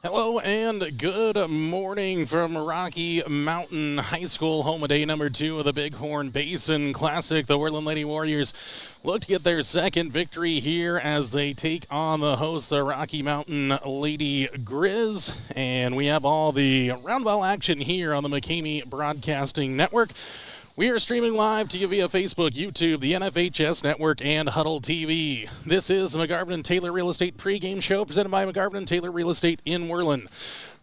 Hello and good morning from Rocky Mountain High School, home of day number 2 of the Big Horn Basin Classic. The Worland Lady Warriors look to get their second victory here as they take on the hosts, the Rocky Mountain Lady Grizz. And we have all the roundball action here on the Pregame Broadcasting Network. We are streaming live to you via Facebook, YouTube, the NFHS Network, and Huddle TV. This is the McGarvin & Taylor Real Estate pregame show presented by McGarvin & Taylor Real Estate in Worland.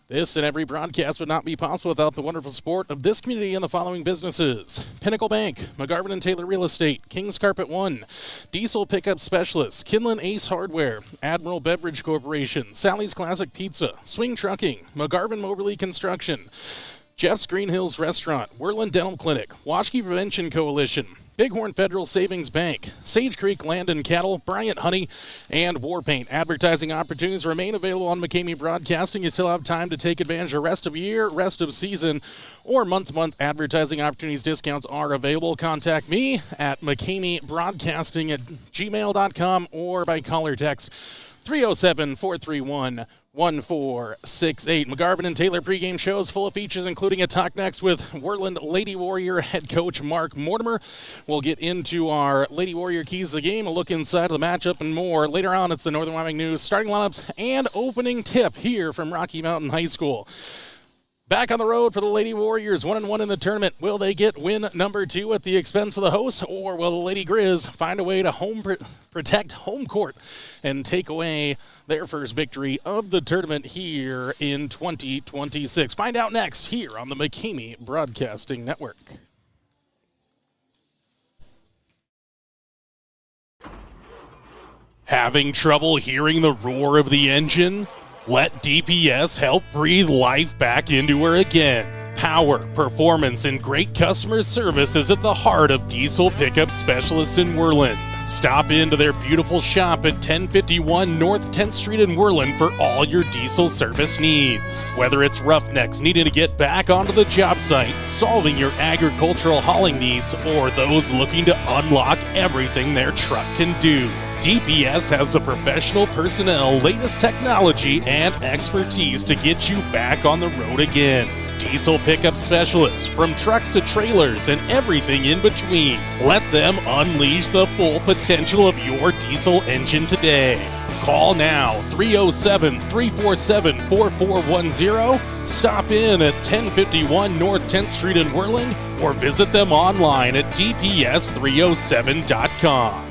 This and every broadcast would not be possible without the wonderful support of this community and the following businesses: Pinnacle Bank, McGarvin & Taylor Real Estate, King's Carpet One, Diesel Pickup Specialists, Kinlan Ace Hardware, Admiral Beverage Corporation, Sally's Classic Pizza, Swing Trucking, McGarvin Moberly Construction, Jeff's Green Hills Restaurant, Worland Dental Clinic, Washkey Prevention Coalition, Big Horn Federal Savings Bank, Sage Creek Land and Cattle, Bryant Honey, and Warpaint. Advertising opportunities remain available on Pregame Broadcasting. You still have time to take advantage of rest of year, rest of season, or month-to-month advertising opportunities. Discounts are available. Contact me at mckamebroadcasting@gmail.com or by call or text 307-431-1468. McGarvin & Taylor pregame shows full of features, including a talk next with Worland Lady Warrior head coach Mark Mortimer. We'll get into our Lady Warrior keys of the game, a look inside of the matchup, and more. Later on, it's the Northern Wyoming News starting lineups and opening tip here from Rocky Mountain High School. Back on the road for the Lady Warriors, 1-1 in the tournament. Will they get win number 2 at the expense of the hosts, or will the Lady Grizz find a way to protect home court and take away their first victory of the tournament here in 2026? Find out next here on the Pregame Broadcasting Network. Having trouble hearing the roar of the engine? Let DPS help breathe life back into her again. Power, performance, and great customer service is at the heart of Diesel Pickup Specialists in Worland. Stop into their beautiful shop at 1051 North 10th Street in Worland for all your diesel service needs. Whether it's roughnecks needing to get back onto the job site, solving your agricultural hauling needs, or those looking to unlock everything their truck can do, DPS has the professional personnel, latest technology, and expertise to get you back on the road again. Diesel Pickup Specialists, from trucks to trailers and everything in between. Let them unleash the full potential of your diesel engine today. Call now, 307-347-4410. Stop in at 1051 North 10th Street in Worland, or visit them online at dps307.com.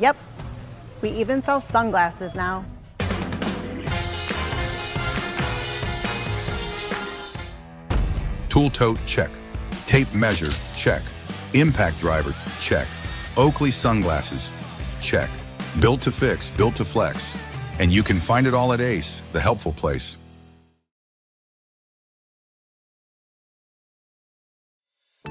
Yep, we even sell sunglasses now. Tool tote, check. Tape measure, check. Impact driver, check. Oakley sunglasses, check. Built to fix, built to flex. And you can find it all at Ace, the helpful place.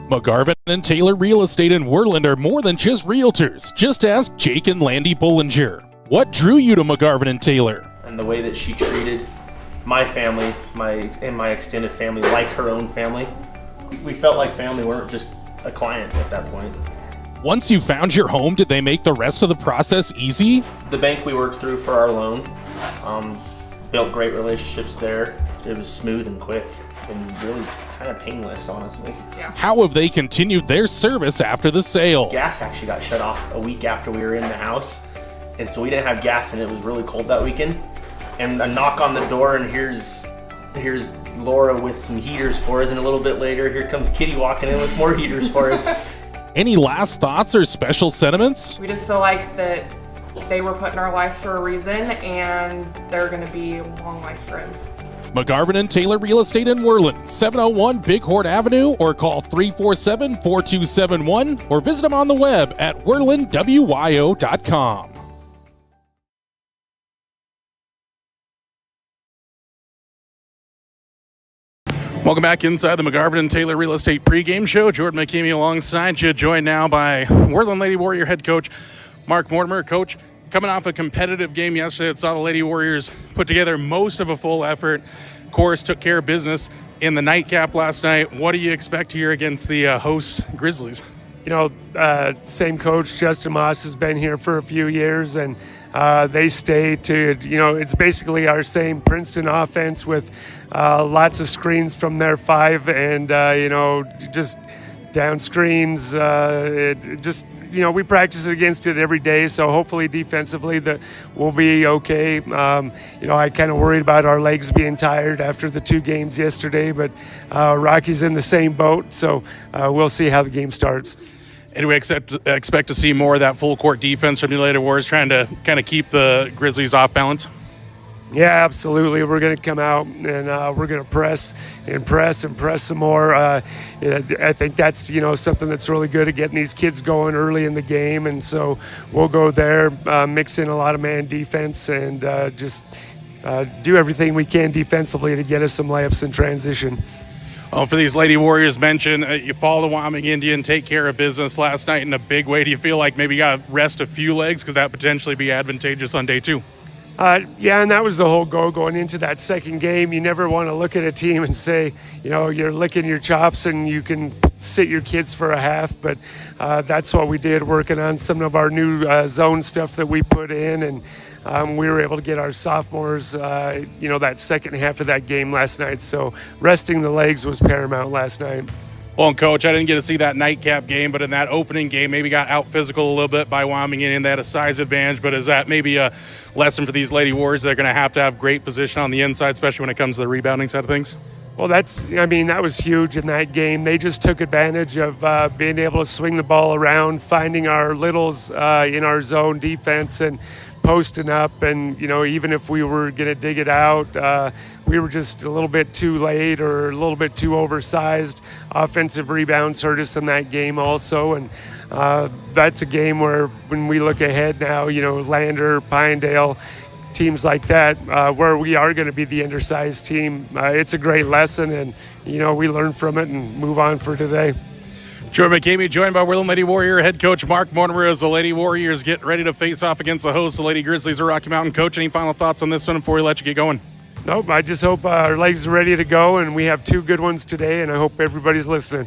McGarvin & Taylor Real Estate in Worland are more than just realtors. Just ask Jake and Landy Bollinger. What drew you to McGarvin & Taylor? And the way that she treated my family, and my extended family, like her own family. We felt like family. We weren't just a client at that point. Once you found your home, did they make the rest of the process easy? The bank we worked through for our loan, built great relationships there. It was smooth and quick and really kind of painless, honestly. Yeah. How have they continued their service after the sale? Gas actually got shut off a week after we were in the house, and so we didn't have gas, and it was really cold that weekend. And a knock on the door, and here's Laura with some heaters for us, and a little bit later, here comes Kitty walking in with more heaters for us. Any last thoughts or special sentiments? We just feel like that they were put in our life for a reason, and they're going to be long life friends. McGarvin & Taylor Real Estate in Worland, 701 Big Horn Avenue, or call 347-4271, or visit them on the web at worlandwyo.com. Welcome back inside the McGarvin & Taylor Real Estate pregame show. Jordan McKamey alongside you, joined now by Worland Lady Warrior head coach Mark Mortimer. Coach, coming off a competitive game yesterday that saw the Lady Warriors put together most of a full effort. Of course, took care of business in the nightcap last night. What do you expect here against the host Grizzlies? Same coach, Justin Moss, has been here for a few years, and they stay to, it's basically our same Princeton offense with lots of screens from their 5 and, just down screens. We practice against it every day, so hopefully defensively that we'll be okay. I kind of worried about our legs being tired after the 2 games yesterday, but Rocky's in the same boat, so we'll see how the game starts. And we expect to see more of that full court defense from the Lady Warriors, trying to kind of keep the Grizzlies off balance? Yeah, absolutely. We're going to come out and we're going to press some more. I think that's, something that's really good at getting these kids going early in the game. And so we'll go there, mix in a lot of man defense and just do everything we can defensively to get us some layups in transition. For these Lady Warriors mentioned, you follow the Wyoming Indian, take care of business last night in a big way. Do you feel like maybe you got to rest a few legs? Could that potentially be advantageous on day 2? Yeah, and that was the whole goal going into that second game. You never want to look at a team and say, you're licking your chops and you can sit your kids for a half. But that's what we did, working on some of our new zone stuff that we put in. And we were able to get our sophomores, that second half of that game last night. So resting the legs was paramount last night. Well, and Coach, I didn't get to see that nightcap game, but in that opening game, maybe got out physical a little bit by Wyoming, and they had a size advantage. But is that maybe a lesson for these Lady Warriors? They're going to have great position on the inside, especially when it comes to the rebounding side of things? Well, that was huge in that game. They just took advantage of being able to swing the ball around, finding our littles in our zone defense and posting up. And, even if we were going to dig it out, we were just a little bit too late or a little bit too oversized. Offensive rebounds hurt us in that game also. And that's a game where when we look ahead now, Lander, Pinedale, teams like that, where we are going to be the undersized team, it's a great lesson. And, we learn from it and move on for today. Joe McCamey, joined by Worland Lady Warrior head coach Mark Mortimer as the Lady Warriors get ready to face off against the hosts, the Lady Grizzlies of Rocky Mountain. Coach, any final thoughts on this one before we let you get going? Nope, I just hope our legs are ready to go, and we have 2 good ones today, and I hope everybody's listening.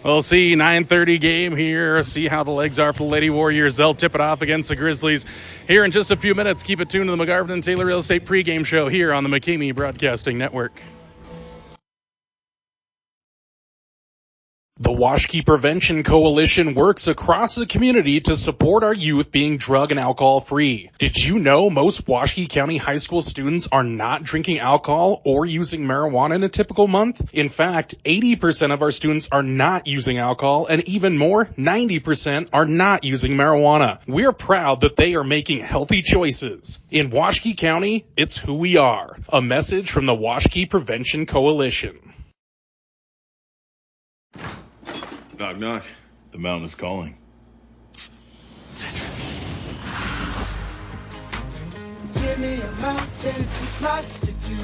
We'll see 9:30 game here. See how the legs are for the Lady Warriors. They'll tip it off against the Grizzlies here in just a few minutes. Keep it tuned to the McGarvin and Taylor Real Estate pregame show here on the McCamey Broadcasting Network. The Washkey Prevention Coalition works across the community to support our youth being drug and alcohol free. Did you know most Washkey County high school students are not drinking alcohol or using marijuana in a typical month? In fact, 80% of our students are not using alcohol, and even more, 90% are not using marijuana. We're proud that they are making healthy choices. In Washkey County, it's who we are. A message from the Washkey Prevention Coalition. Knock, knock. The mountain is calling. Give me a mountain with lots to do.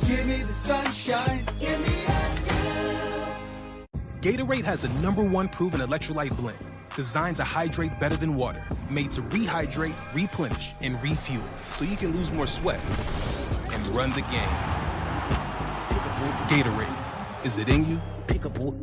Give me the sunshine. Give me a Gatorade has the #1 proven electrolyte blend, designed to hydrate better than water, made to rehydrate, replenish, and refuel, so you can lose more sweat and run the game. Gatorade, is it in you? Pickable.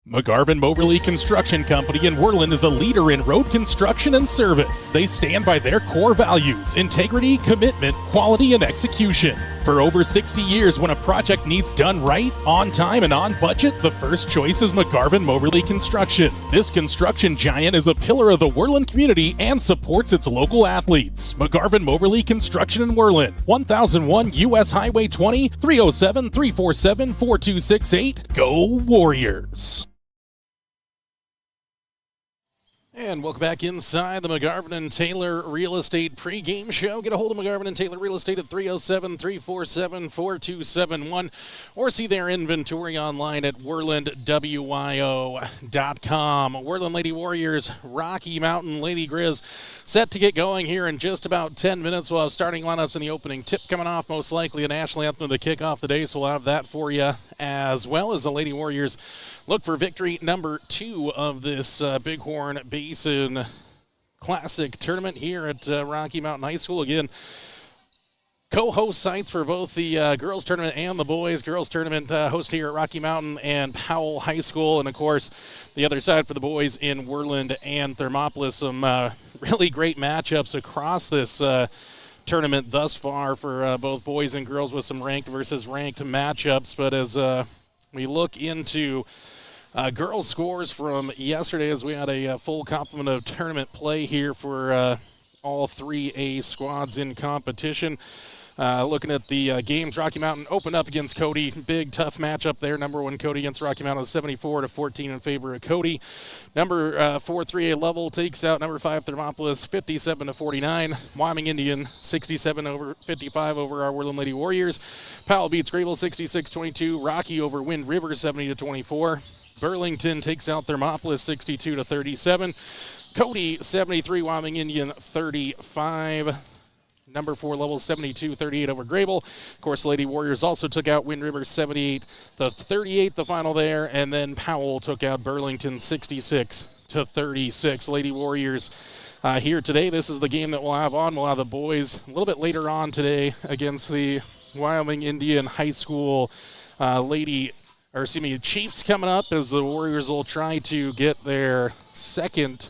McGarvin Moberly Construction Company in Worland is a leader in road construction and service. They stand by their core values: integrity, commitment, quality, and execution. For over 60 years, when a project needs done right, on time, and on budget, the first choice is McGarvin Moberly Construction. This construction giant is a pillar of the Worland community and supports its local athletes. McGarvin Moberly Construction in Worland, 1001 U.S. Highway 20, 307-347-4268. Go Warriors! And welcome back inside the McGarvin and Taylor Real Estate pregame show. Get a hold of McGarvin and Taylor Real Estate at 307-347-4271 or see their inventory online at worlandwyo.com. Worland Lady Warriors, Rocky Mountain Lady Grizz set to get going here in just about 10 minutes. We'll have starting lineups in the opening tip coming off, most likely a national anthem to kick off the day, so we'll have that for you, as well as the Lady Warriors look for victory number 2 of this Big Horn Basin Classic tournament here at Rocky Mountain High School. Again, co-host sites for both the girls tournament and the boys girls tournament host here at Rocky Mountain and Powell High School. And, of course, the other side for the boys in Worland and Thermopolis. Some really great matchups across this tournament thus far for both boys and girls with some ranked versus ranked matchups. But as we look into girls' scores from yesterday, as we had a full complement of tournament play here for all 3A squads in competition. Looking at the games, Rocky Mountain opened up against Cody. Big, tough matchup there. Number 1 Cody against Rocky Mountain, 74-14 in favor of Cody. Number 4 3A Level takes out number 5 Thermopolis, 57-49. Wyoming Indian, 67-55 over our Worland Lady Warriors. Powell beats Grable, 66-22. Rocky over Wind River, 70-24. Burlington takes out Thermopolis, 62-37. Cody, 73. Wyoming Indian, 35. Number 4 Level, 72-38 over Grable. Of course, the Lady Warriors also took out Wind River, 78-38, the final there. And then Powell took out Burlington, 66-36. Lady Warriors here today. This is the game that we'll have on. We'll have the boys a little bit later on today against the Wyoming Indian High School Chiefs coming up, as the Warriors will try to get their second,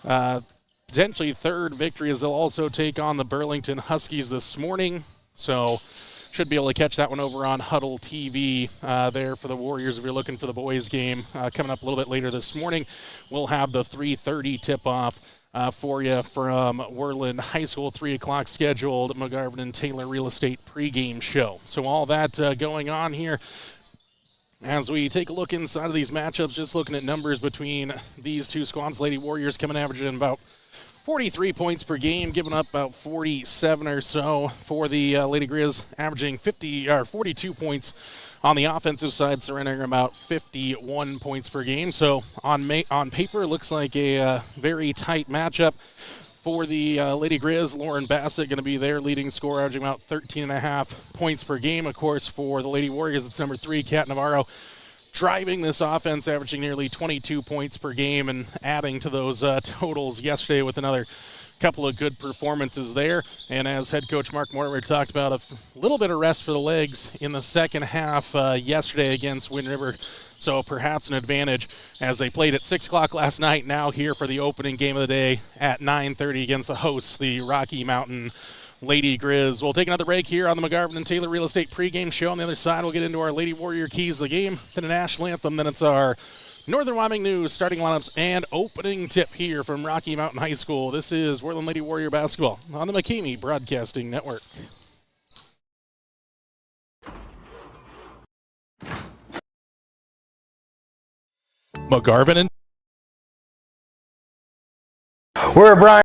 potentially third victory, as they'll also take on the Burlington Huskies this morning. So should be able to catch that one over on Huddle TV there for the Warriors if you're looking for the boys game. Coming up a little bit later this morning, we'll have the 3:30 tip-off for you from Worland High School, 3 o'clock scheduled McGarvin and Taylor Real Estate pregame show. So all that going on here. As we take a look inside of these matchups, just looking at numbers between these two squads, Lady Warriors coming averaging about 43 points per game, giving up about 47 or so for the Lady Grizz, averaging 42 points on the offensive side, surrendering about 51 points per game. So on paper, it looks like a very tight matchup. For the Lady Grizz, Lauren Bassett going to be their leading scorer, averaging about 13.5 points per game. Of course, for the Lady Warriors, it's number 3, Kat Navarro, driving this offense, averaging nearly 22 points per game and adding to those totals yesterday with another couple of good performances there. And as head coach Mark Mortimer talked about, a little bit of rest for the legs in the second half yesterday against Wind River. So perhaps an advantage as they played at 6 o'clock last night, now here for the opening game of the day at 9:30 against the hosts, the Rocky Mountain Lady Grizz. We'll take another break here on the McGarvin and Taylor Real Estate pregame show. On the other side, we'll get into our Lady Warrior keys of the game, then a national anthem, then it's our Northern Wyoming News, starting lineups, and opening tip here from Rocky Mountain High School. This is Worland Lady Warrior basketball on the McKamey Broadcasting Network. McGarvin and We're Brian.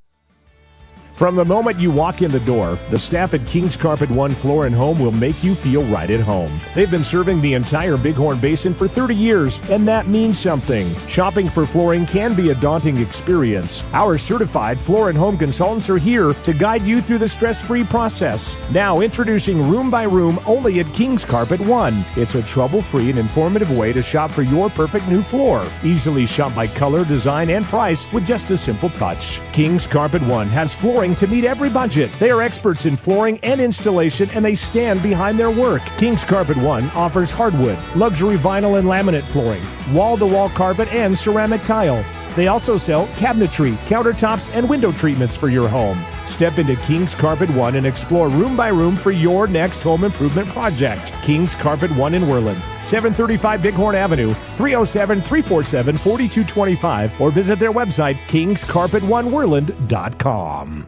From the moment you walk in the door, the staff at King's Carpet One Floor and Home will make you feel right at home. They've been serving the entire Big Horn Basin for 30 years, and that means something. Shopping for flooring can be a daunting experience. Our certified floor and home consultants are here to guide you through the stress-free process. Now introducing Room by Room only at King's Carpet One. It's a trouble-free and informative way to shop for your perfect new floor. Easily shop by color, design, and price with just a simple touch. King's Carpet One has flooring to meet every budget. They are experts in flooring and installation, and they stand behind their work. King's Carpet One offers hardwood, luxury vinyl and laminate flooring, wall-to-wall carpet, and ceramic tile. They also sell cabinetry, countertops, and window treatments for your home. Step into King's Carpet One and explore room by room for your next home improvement project. King's Carpet One in Worland, 735 Bighorn Avenue, 307-347-4225, or visit their website, kingscarpetoneworland.com.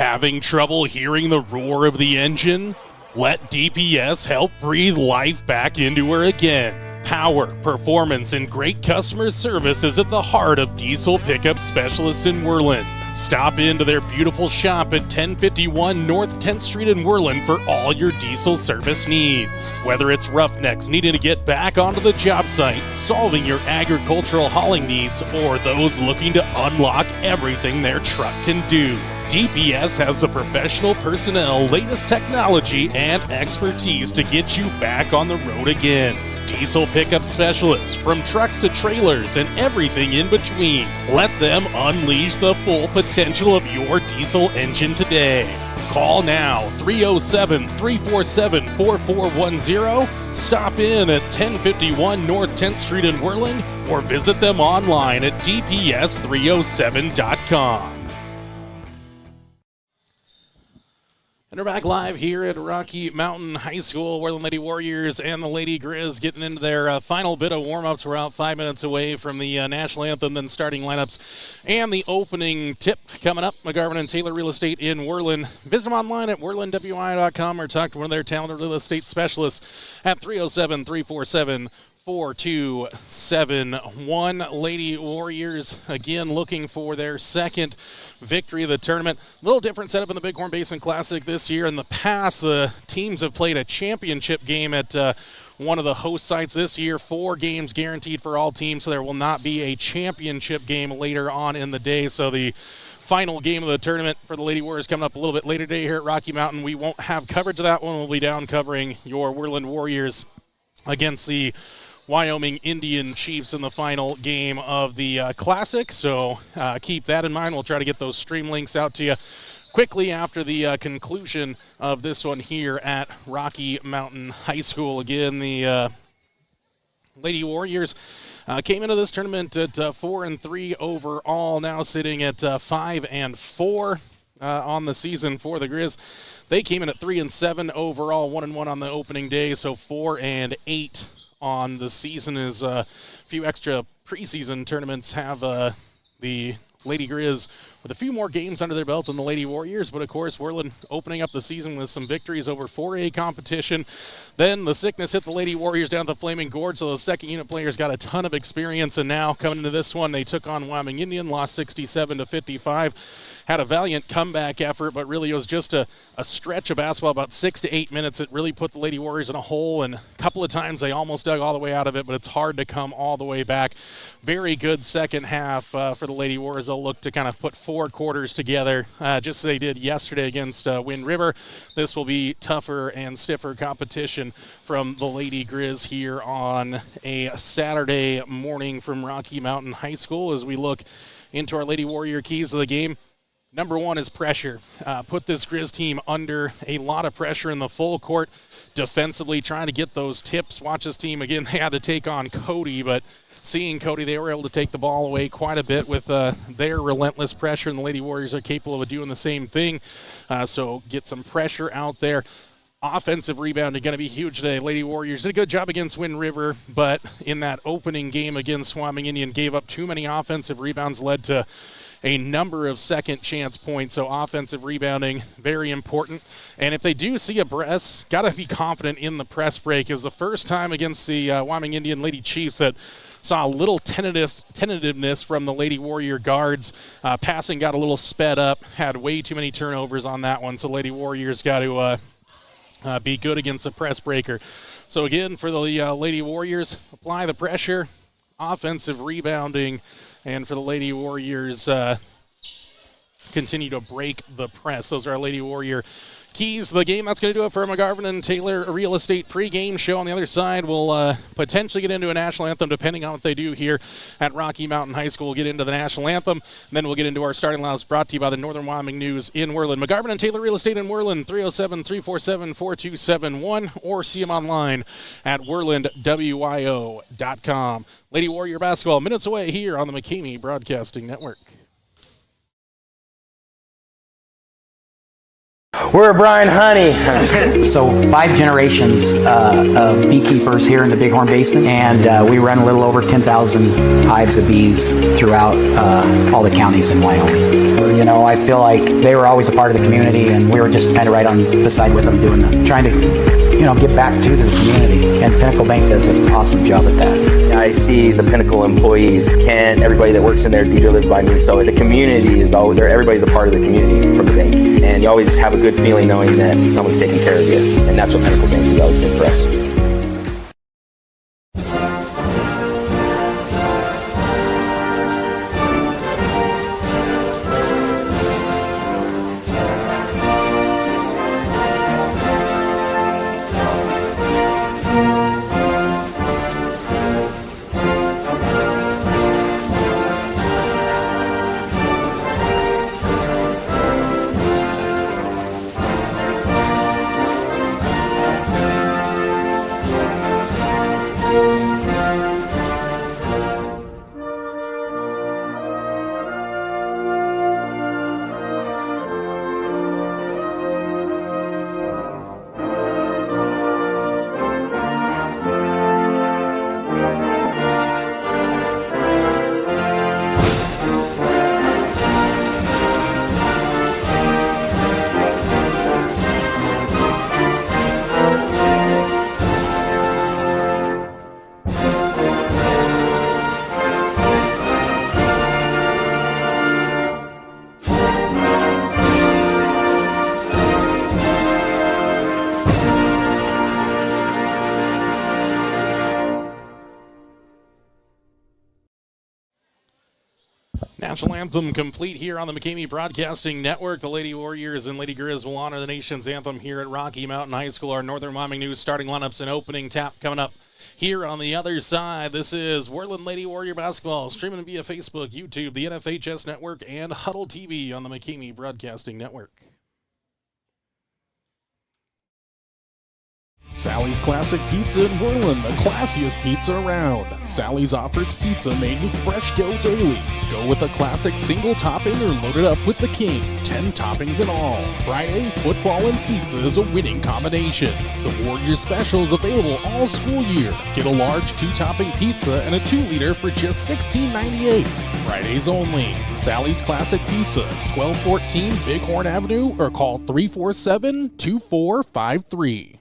Having trouble hearing the roar of the engine? Let DPS help breathe life back into her again. Power, performance, and great customer service is at the heart of diesel pickup specialists in Worland. Stop into their beautiful shop at 1051 North 10th Street in Worland for all your diesel service needs. Whether it's roughnecks needing to get back onto the job site, solving your agricultural hauling needs, or those looking to unlock everything their truck can do, DPS has the professional personnel, latest technology, and expertise to get you back on the road again. Diesel pickup specialists, from trucks to trailers and everything in between. Let them unleash the full potential of your diesel engine today. Call now, 307-347-4410. Stop in at 1051 North 10th Street in Worland, or visit them online at dps307.com. And we're back live here at Rocky Mountain High School. Worland Lady Warriors and the Lady Grizz getting into their final bit of warm-ups. We're out 5 minutes away from the national anthem, then starting lineups and the opening tip coming up. McGarvin and Taylor Real Estate in Worland. Visit them online at worlandwi.com or talk to one of their talented real estate specialists at 307-347-4271. Lady Warriors, again, looking for their second victory of the tournament. A little different setup in the Big Horn Basin Classic this year. In the past, the teams have played a championship game at one of the host sites. This year, 4 games guaranteed for all teams, so there will not be a championship game later on in the day. So the final game of the tournament for the Lady Warriors coming up a little bit later today here at Rocky Mountain. We won't have coverage of that one. We'll be down covering your Worland Warriors against the Wyoming Indian Chiefs in the final game of the Classic. So keep that in mind. We'll try to get those stream links out to you quickly after the conclusion of this one here at Rocky Mountain High School. Again, the Lady Warriors came into this tournament at 4-3 overall, now sitting at 5-4 on the season for the Grizz. They came in at 3-7 overall, 1-1 on the opening day, so 4-8 on the season. As a few extra preseason tournaments have the Lady Grizz with a few more games under their belt than the Lady Warriors, but of course Worland opening up the season with some victories over 4A competition. Then the sickness hit the Lady Warriors down at the Flaming Gorge, so the second unit players got a ton of experience, and now coming into this one, they took on Wyoming Indian, lost 67-55. Had a valiant comeback effort, but really it was just a stretch of basketball, about 6 to 8 minutes. It really put the Lady Warriors in a hole, and a couple of times they almost dug all the way out of it, but it's hard to come all the way back. Very good second half for the Lady Warriors. They'll look to kind of put 4 quarters together, just as they did yesterday against Wind River. This will be tougher and stiffer competition from the Lady Grizz here on a Saturday morning from Rocky Mountain High School as we look into our Lady Warrior keys of the game. Number one is pressure. Put this Grizz team under a lot of pressure in the full court defensively, trying to get those tips. Watch this team, again, they had to take on Cody, but seeing Cody, they were able to take the ball away quite a bit with their relentless pressure, and the Lady Warriors are capable of doing the same thing. So get some pressure out there. Offensive rebounding going to be huge today. Lady Warriors did a good job against Wind River, but in that opening game against Wyoming Indian, gave up too many offensive rebounds, led to a number of second chance points. So offensive rebounding, very important. And if they do see a press, got to be confident in the press break. It was the first time against the Wyoming Indian Lady Chiefs that saw a little tentativeness from the Lady Warrior guards. Passing got a little sped up, had way too many turnovers on that one. So Lady Warriors got to be good against a press breaker. So again, for the Lady Warriors, apply the pressure, offensive rebounding, and for the Lady Warriors, continue to break the press. Those are our Lady Warrior keys to the game. That's going to do it for McGarvin and Taylor Real Estate pregame show. On the other side, we'll potentially get into a national anthem, depending on what they do here at Rocky Mountain High School. We'll get into the national anthem, and then we'll get into our starting lineups brought to you by the Northern Wyoming News in Worland. McGarvin and Taylor Real Estate in Worland, 307-347-4271, or see them online at worlandwyo.com. Lady Warrior basketball minutes away here on the McCamey Broadcasting Network. We're Brian Honey. So 5 generations of beekeepers here in the Big Horn Basin, and we run a little over 10,000 hives of bees throughout all the counties in Wyoming. You know, I feel like they were always a part of the community, and we were just kind of right on the side with them, trying to, you know, give back to the community. And Pinnacle Bank does an awesome job at that. I see the Pinnacle employees, everybody that works in there, DJ lives by me, so the community is always there. Everybody's a part of the community from the bank, and you always have a good feeling knowing that someone's taking care of you, and that's what Pinnacle Bank has always been for us. National anthem complete here on the McCamey Broadcasting Network. The Lady Warriors and Lady Grizz will honor the nation's anthem here at Rocky Mountain High School. Our Northern Wyoming News starting lineups and opening tap coming up here on the other side. This is Worland Lady Warrior Basketball, streaming via Facebook, YouTube, the NFHS Network, and Huddle TV on the McCamey Broadcasting Network. Sally's Classic Pizza in Worland, the classiest pizza around. Sally's offers pizza made with fresh dough daily. Go with a classic single topping or load it up with the king. 10 toppings in all. Friday, football and pizza is a winning combination. The Warrior Special is available all school year. Get a large 2-topping pizza and a 2-liter for just $16.98. Fridays only. Sally's Classic Pizza, 1214 Big Horn Avenue, or call 347-2453.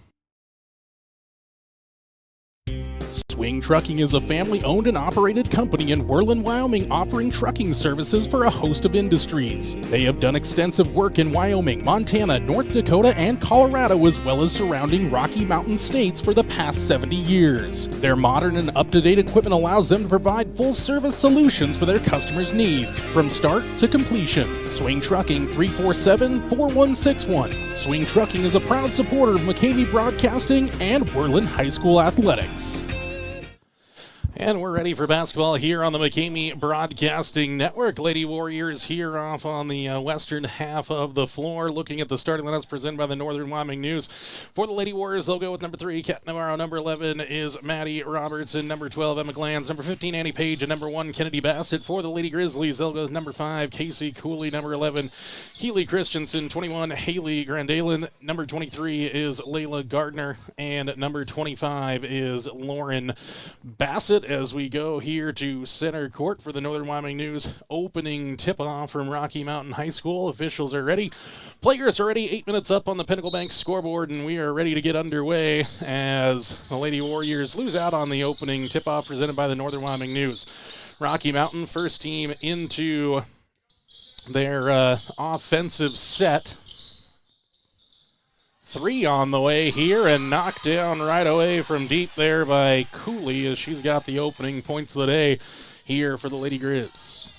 Swing Trucking is a family-owned and operated company in Worland, Wyoming, offering trucking services for a host of industries. They have done extensive work in Wyoming, Montana, North Dakota, and Colorado, as well as surrounding Rocky Mountain states for the past 70 years. Their modern and up-to-date equipment allows them to provide full-service solutions for their customers' needs, from start to completion. Swing Trucking, 347-4161. Swing Trucking is a proud supporter of McCamey Broadcasting and Worland High School Athletics. And we're ready for basketball here on the McCamey Broadcasting Network. Lady Warriors here off on the western half of the floor. Looking at the starting lineups presented by the Northern Wyoming News. For the Lady Warriors, they'll go with number 3, Kat Navarro. Number 11 is Maddie Robertson. Number 12, Emma Glanz. Number 15, Annie Page. And number 1, Kennedy Bassett. For the Lady Grizzlies, they'll go with number 5, Casey Cooley. Number 11, Keely Christensen. 21, Haley Grandalen. Number 23 is Layla Gardner. And number 25 is Lauren Bassett. As we go here to center court for the Northern Wyoming News opening tip-off from Rocky Mountain High School. Officials are ready. Players are ready. 8 minutes up on the Pinnacle Bank scoreboard, and we are ready to get underway as the Lady Warriors lose out on the opening tip-off presented by the Northern Wyoming News. Rocky Mountain, first team into their offensive set. 3 on the way here, and knocked down right away from deep there by Cooley as she's got the opening points of the day here for the Lady Grizz.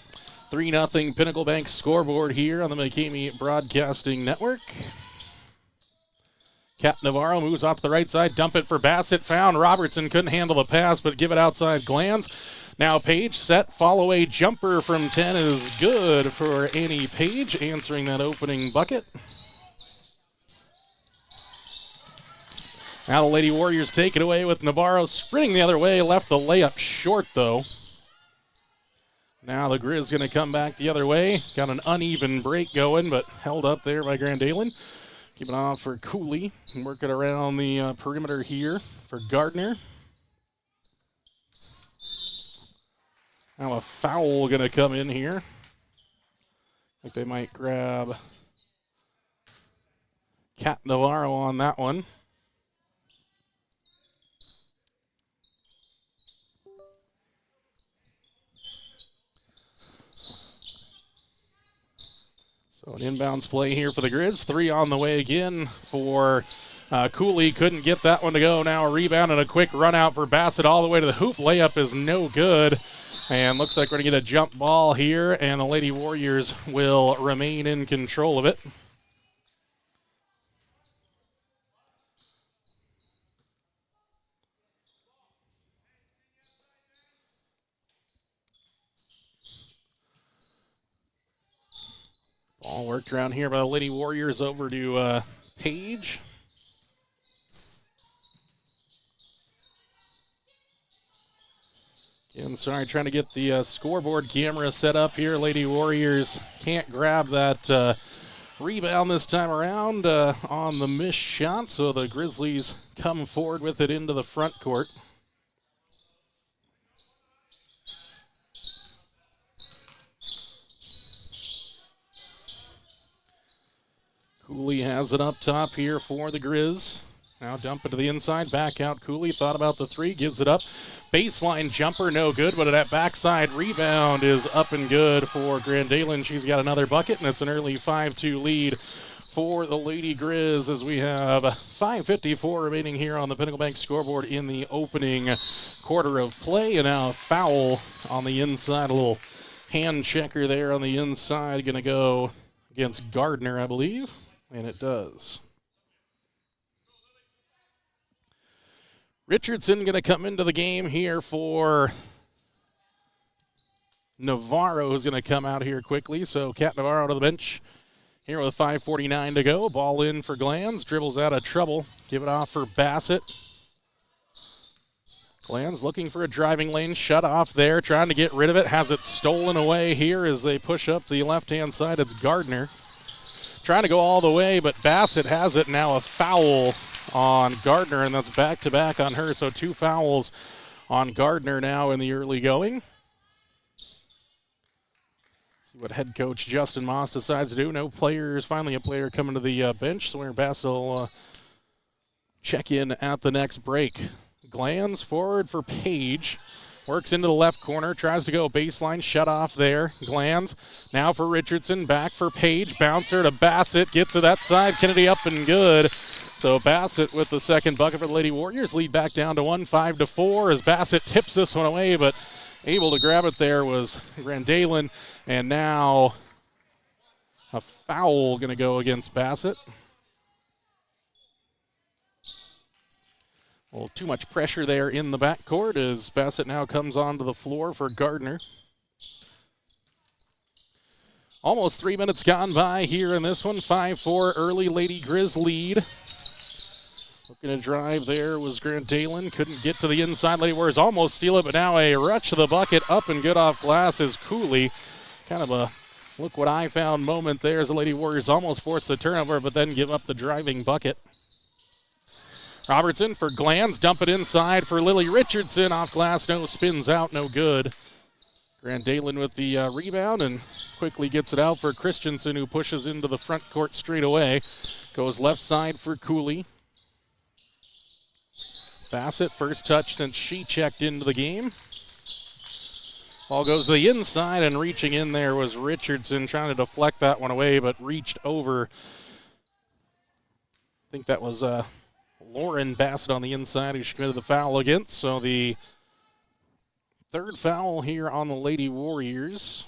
3-0 Pinnacle Bank scoreboard here on the McCamey Broadcasting Network. Kat Navarro moves off to the right side, dump it for Bassett, found Robertson, couldn't handle the pass, but give it outside Glanz. Now Page set, follow a jumper from 10 is good for Annie Page, answering that opening bucket. Now the Lady Warriors take it away with Navarro sprinting the other way. Left the layup short, though. Now the Grizz going to come back the other way. Got an uneven break going, but held up there by Grandalen. Keep it off for Cooley. Work it around the perimeter here for Gardner. Now a foul going to come in here. Like they might grab Cat Navarro on that one. So an inbounds play here for the Grizz. 3 on the way again for Cooley. Couldn't get that one to go. Now a rebound and a quick run out for Bassett all the way to the hoop. Layup is no good. And looks like we're going to get a jump ball here, and the Lady Warriors will remain in control of it. Ball worked around here by the Lady Warriors over to Page. Again, sorry, trying to get the scoreboard camera set up here. Lady Warriors can't grab that rebound this time around on the missed shot, so the Grizzlies come forward with it into the front court. Cooley has it up top here for the Grizz. Now dump it to the inside, back out Cooley, thought about the 3, gives it up. Baseline jumper, no good, but that backside rebound is up and good for Grandalen. She's got another bucket, and it's an early 5-2 lead for the Lady Grizz as we have 5:54 remaining here on the Pinnacle Bank scoreboard in the opening quarter of play. And now a foul on the inside, a little hand checker there on the inside, going to go against Gardner, I believe, and it does. Richardson going to come into the game here for Navarro, who's going to come out here quickly. So Cat Navarro to the bench here with 5:49 to go. Ball in for Glanz, dribbles out of trouble. Give it off for Bassett. Glanz looking for a driving lane, shut off there, trying to get rid of it. Has it stolen away here as they push up the left-hand side. It's Gardner trying to go all the way, but Bassett has it. Now a foul on Gardner, and that's back-to-back on her. So 2 fouls on Gardner now in the early going. See what head coach Justin Moss decides to do. No players, finally a player coming to the bench, so where Bassett will check in at the next break. Glanz forward for Page. Works into the left corner, tries to go baseline, shut off there. Glanz now for Richardson, back for Page. Bouncer to Bassett, gets to that side. Kennedy up and good. So Bassett with the second bucket for the Lady Warriors. Lead back down to 1, 5-4 as Bassett tips this one away, but able to grab it there was Grandalen. And now a foul going to go against Bassett. A little too much pressure there in the backcourt as Bassett now comes onto the floor for Gardner. Almost 3 minutes gone by here in this one. 5-4 early Lady Grizz lead. Looking to drive there was Grandalen. Couldn't get to the inside. Lady Warriors almost steal it, but now a rush to the bucket. Up and good off glass is Cooley. Kind of a look what I found moment there as the Lady Warriors almost forced the turnover, but then give up the driving bucket. Robertson for Glanz, dump it inside for Lily Richardson. Off glass, no, spins out, no good. Grandalen with the rebound and quickly gets it out for Christensen, who pushes into the front court straight away. Goes left side for Cooley. Bassett, first touch since she checked into the game. Ball goes to the inside, and reaching in there was Richardson, trying to deflect that one away, but reached over. I think that was Lauren Bassett on the inside who she committed the foul against. So the third foul here on the Lady Warriors.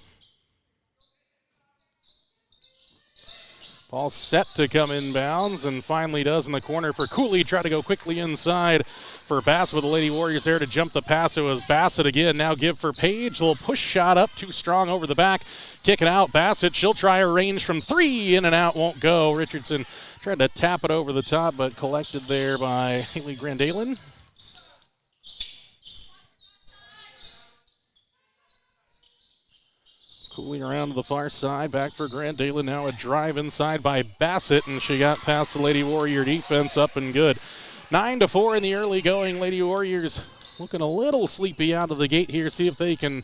Ball set to come inbounds and finally does in the corner for Cooley. Try to go quickly inside for Bassett with the Lady Warriors there to jump the pass. It was Bassett again. Now give for Page. A little push shot up, too strong over the back. Kick it out. Bassett, she'll try a range from 3. In and out, won't go. Richardson tried to tap it over the top, but collected there by Haley Grandalen. Cooley around to the far side, back for Grand Dalen. Now a drive inside by Bassett, and she got past the Lady Warrior defense, up and good. 9-4 in the early going. Lady Warriors looking a little sleepy out of the gate here. See if they can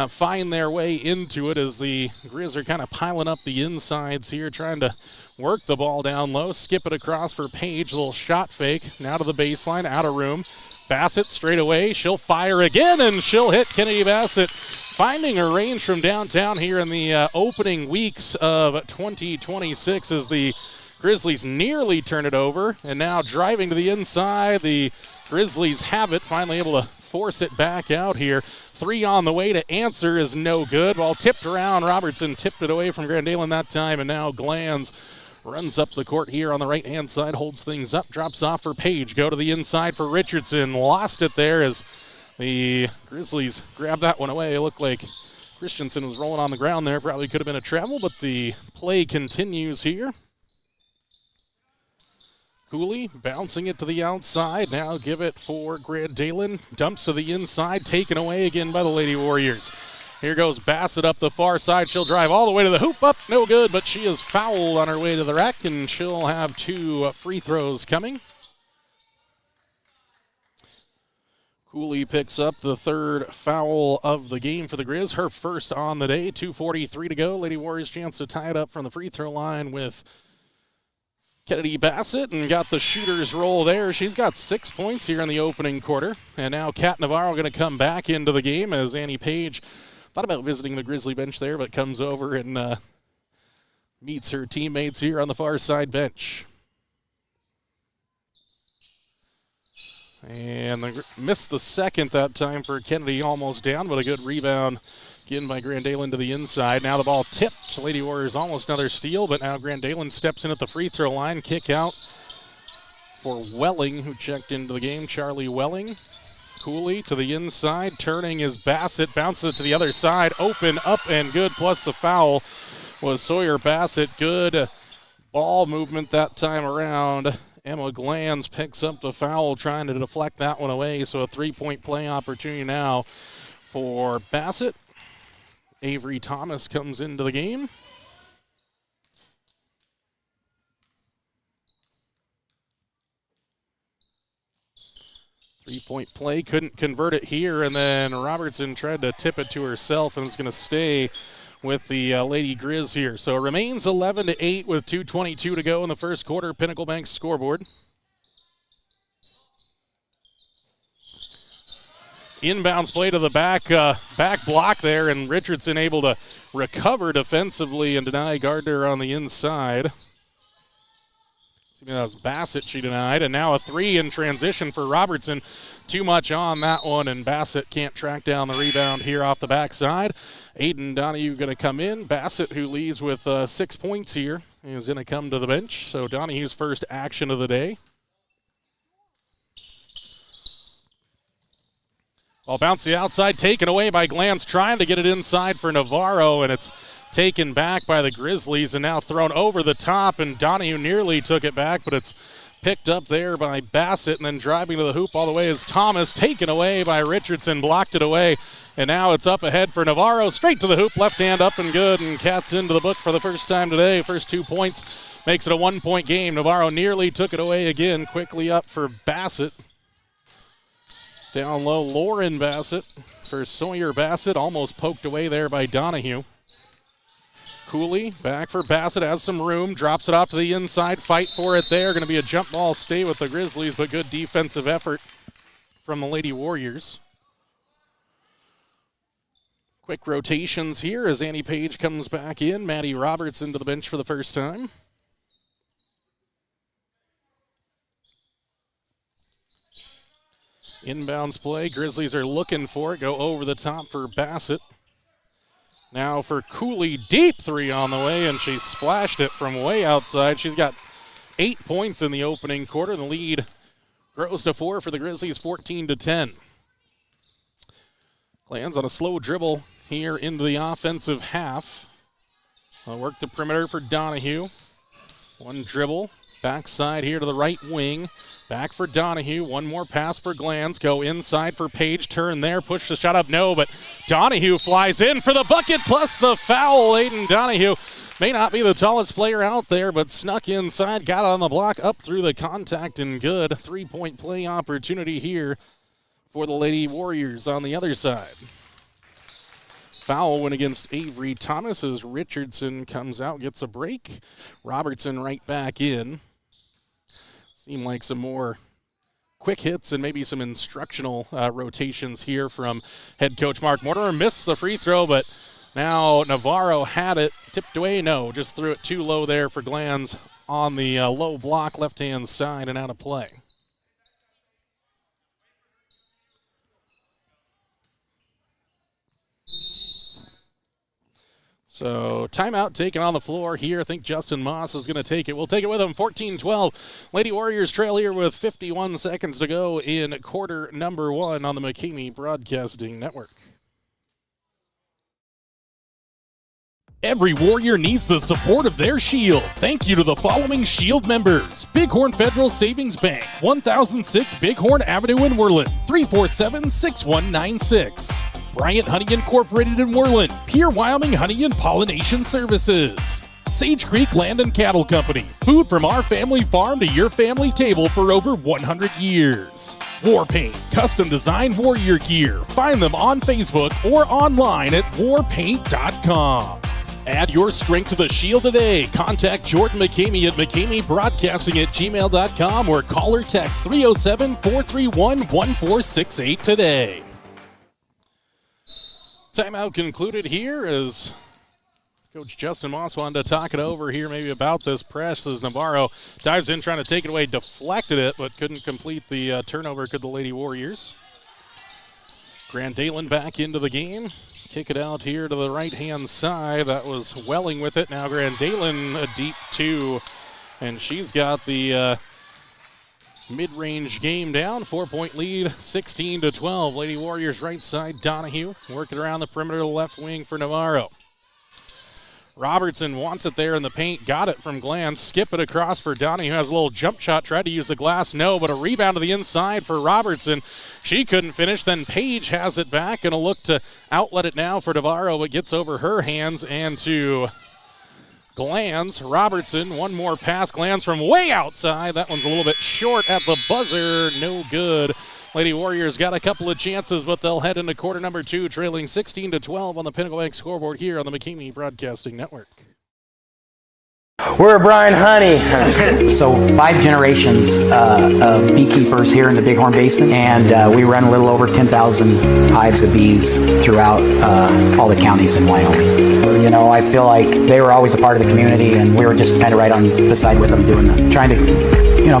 find their way into it as the Grizz are kind of piling up the insides here, trying to work the ball down low, skip it across for Page, little shot fake, now to the baseline, out of room. Bassett straight away, she'll fire again, and she'll hit Kennedy Bassett, finding her range from downtown here in the opening weeks of 2026 as the Grizzlies nearly turn it over, and now driving to the inside, the Grizzlies have it, finally able to force it back out here. 3 on the way to answer is no good. Ball tipped around, Robertson tipped it away from Grand Dalen that time, and now Glanz runs up the court here on the right-hand side, holds things up, drops off for Page. Go to the inside for Richardson. Lost it there as the Grizzlies grabbed that one away. It looked like Christensen was rolling on the ground there. Probably could have been a travel, but the play continues here. Cooley bouncing it to the outside. Now give it for Grand Dalen. Dumps to the inside, taken away again by the Lady Warriors. Here goes Bassett up the far side. She'll drive all the way to the hoop. Up, no good, but she is fouled on her way to the rack, and she'll have 2 free throws coming. Cooley picks up the 3rd foul of the game for the Grizz, her first on the day. 2:43 to go. Lady Warriors chance to tie it up from the free throw line with Kennedy Bassett, and got the shooter's roll there. She's got 6 points here in the opening quarter. And now Kat Navarro going to come back into the game as Annie Page thought about visiting the Grizzly bench there, but comes over and meets her teammates here on the far side bench. And they missed the second that time for Kennedy, almost down, but a good rebound again by Grand Dalen to the inside. Now the ball tipped. Lady Warriors almost another steal, but now Grand Dalen steps in at the free throw line. Kick out for Welling, who checked into the game. Charlie Welling. Cooley to the inside. Turning is Bassett. Bounces it to the other side. Open, up, and good. Plus the foul was Sawyer Bassett. Good ball movement that time around. Emma Glanz picks up the foul, trying to deflect that one away. So a 3-point play opportunity now for Bassett. Avery Thomas comes into the game. Three-point play, couldn't convert it here, and then Robertson tried to tip it to herself and is going to stay with the Lady Grizz here. So it remains 11-8 with 2:22 to go in the first quarter. Pinnacle Bank's scoreboard. Inbounds play to the back block there, and Richardson able to recover defensively and deny Gardner on the inside. That was Bassett she denied, and now a 3 in transition for Robertson. Too much on that one, and Bassett can't track down the rebound here off the backside. Aiden Donahue going to come in. Bassett, who leads with 6 points here, is going to come to the bench. So Donahue's first action of the day. Ball bounced the outside, taken away by Glanz, trying to get it inside for Navarro, and it's taken back by the Grizzlies and now thrown over the top, and Donahue nearly took it back, but it's picked up there by Bassett, and then driving to the hoop all the way is Thomas, taken away by Richardson, blocked it away, and now it's up ahead for Navarro, straight to the hoop, left hand up and good, and Kat's into the book for the first time today. First 2 points makes it a 1-point game. Navarro nearly took it away again, quickly up for Bassett. Down low, Lauren Bassett for Sawyer Bassett, almost poked away there by Donahue. Cooley back for Bassett, has some room, drops it off to the inside, fight for it there. Going to be a jump ball, stay with the Grizzlies, but good defensive effort from the Lady Warriors. Quick rotations here as Annie Page comes back in. Maddie Roberts into the bench for the first time. Inbounds play, Grizzlies are looking for it, go over the top for Bassett. Now for Cooley, deep 3 on the way, and she splashed it from way outside. She's got 8 points in the opening quarter. The lead grows to 4 for the Grizzlies, 14-10. Lands on a slow dribble here into the offensive half. Work the perimeter for Donahue. One dribble, Backside here to the right wing. Back for Donahue. One more pass for Glanz. Go inside for Page. Turn there. Push the shot up. No, but Donahue flies in for the bucket plus the foul. Aiden Donahue may not be the tallest player out there, but snuck inside. Got on the block. Up through the contact and good. 3-point play opportunity here for the Lady Warriors on the other side. Foul went against Avery Thomas as Richardson comes out, gets a break. Robertson right back in. Seem like some more quick hits and maybe some instructional rotations here from head coach Mark Mortimer. Missed the free throw, but now Navarro had it. Tipped away, no, just threw it too low there for Glanz on the low block, left-hand side and out of play. So timeout taken on the floor here. I think Justin Moss is going to take it. We'll take it with him. 14-12. Lady Warriors trail here with 51 seconds to go in quarter number 1 on the McKamey Broadcasting Network. Every Warrior needs the support of their Shield. Thank you to the following Shield members. Big Horn Federal Savings Bank, 1006 Big Horn Avenue in Worland, 347-6196. Bryant Honey Incorporated in Worland, Pierre Wyoming Honey and Pollination Services. Sage Creek Land and Cattle Company, food from our family farm to your family table for over 100 years. War Paint, custom designed warrior gear. Find them on Facebook or online at warpaint.com. Add your strength to the Shield today. Contact Jordan McKamey at McKameyBroadcasting@gmail.com or call or text 307-431-1468 today. Timeout concluded here as Coach Justin Moss wanted to talk it over here maybe about this press as Navarro dives in trying to take it away, deflected it, but couldn't complete the turnover, could the Lady Warriors. Grant Dalen back into the game. Kick it out here to the right-hand side. That was Welling with it. Now Grant Dalen a deep 2, and she's got the mid-range game down. 4-point lead, 16-12. Lady Warriors right side, Donahue working around the perimeter, left wing for Navarro. Robertson wants it there in the paint, got it from Glanz, skip it across for Donahue, has a little jump shot, tried to use the glass, no, but a rebound to the inside for Robertson. She couldn't finish, then Page has it back, and a look to outlet it now for Navarro, but gets over her hands and to Glanz. Robertson, one more pass, Glanz from way outside, that one's a little bit short at the buzzer, no good. Lady Warriors got a couple of chances, but they'll head into quarter number 2, trailing 16-12 on the Pinnacle Bank scoreboard here on the McKamey Broadcasting Network. We're Brian Honey. So 5 generations of beekeepers here in the Big Horn Basin, and we run a little over 10,000 hives of bees throughout all the counties in Wyoming. You know, I feel like they were always a part of the community, and we were just kind of right on the side with them, trying to,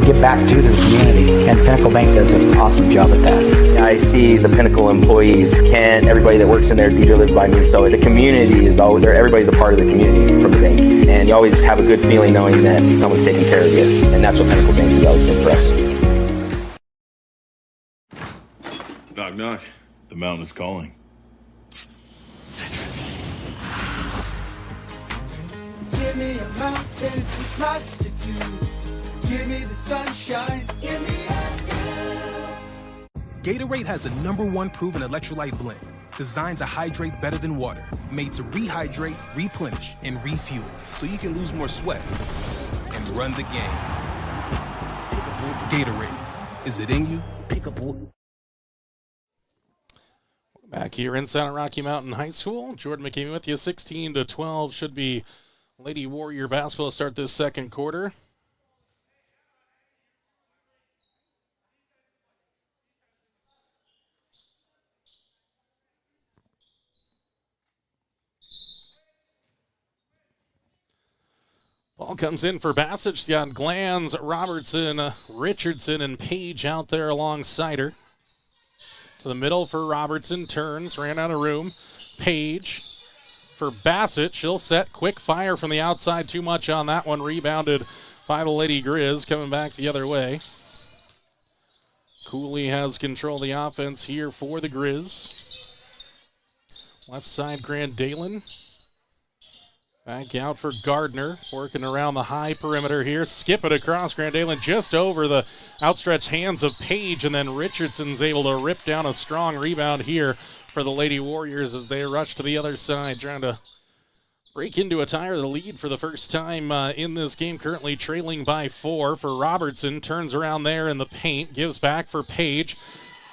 give back to the community. And Pinnacle Bank does an awesome job at that. I see the Pinnacle employees, everybody that works in there, DJ lives by me, so the community is always there. Everybody's a part of the community from the bank, and you always have a good feeling knowing that someone's taking care of you, and that's what Pinnacle Bank has always been for us. Knock, knock. The mountain is calling. Give me a mountain with lots to do. Give me the sunshine. Give me a dew. Gatorade has the #1 proven electrolyte blend, designed to hydrate better than water, made to rehydrate, replenish, and refuel, so you can lose more sweat and run the game. Gatorade, is it in you? Back here inside of Rocky Mountain High School, Jordan McKamey with you. 16-12 should be Lady Warrior basketball to start this second quarter. Ball comes in for Bassett. She's got Glanz, Robertson, Richardson, and Page out there alongside her. To the middle for Robertson. Turns, ran out of room. Page for Bassett. She'll set. Quick fire from the outside. Too much on that one. Rebounded by the Lady Grizz. Coming back the other way. Cooley has control of the offense here for the Grizz. Left side, Grant Dalen. Back out for Gardner, working around the high perimeter here. Skip it across Grand Island, just over the outstretched hands of Page, and then Richardson's able to rip down a strong rebound here for the Lady Warriors as they rush to the other side, trying to break into a tie or the lead for the first time in this game, currently trailing by 4 for Robertson. Turns around there in the paint, gives back for Page.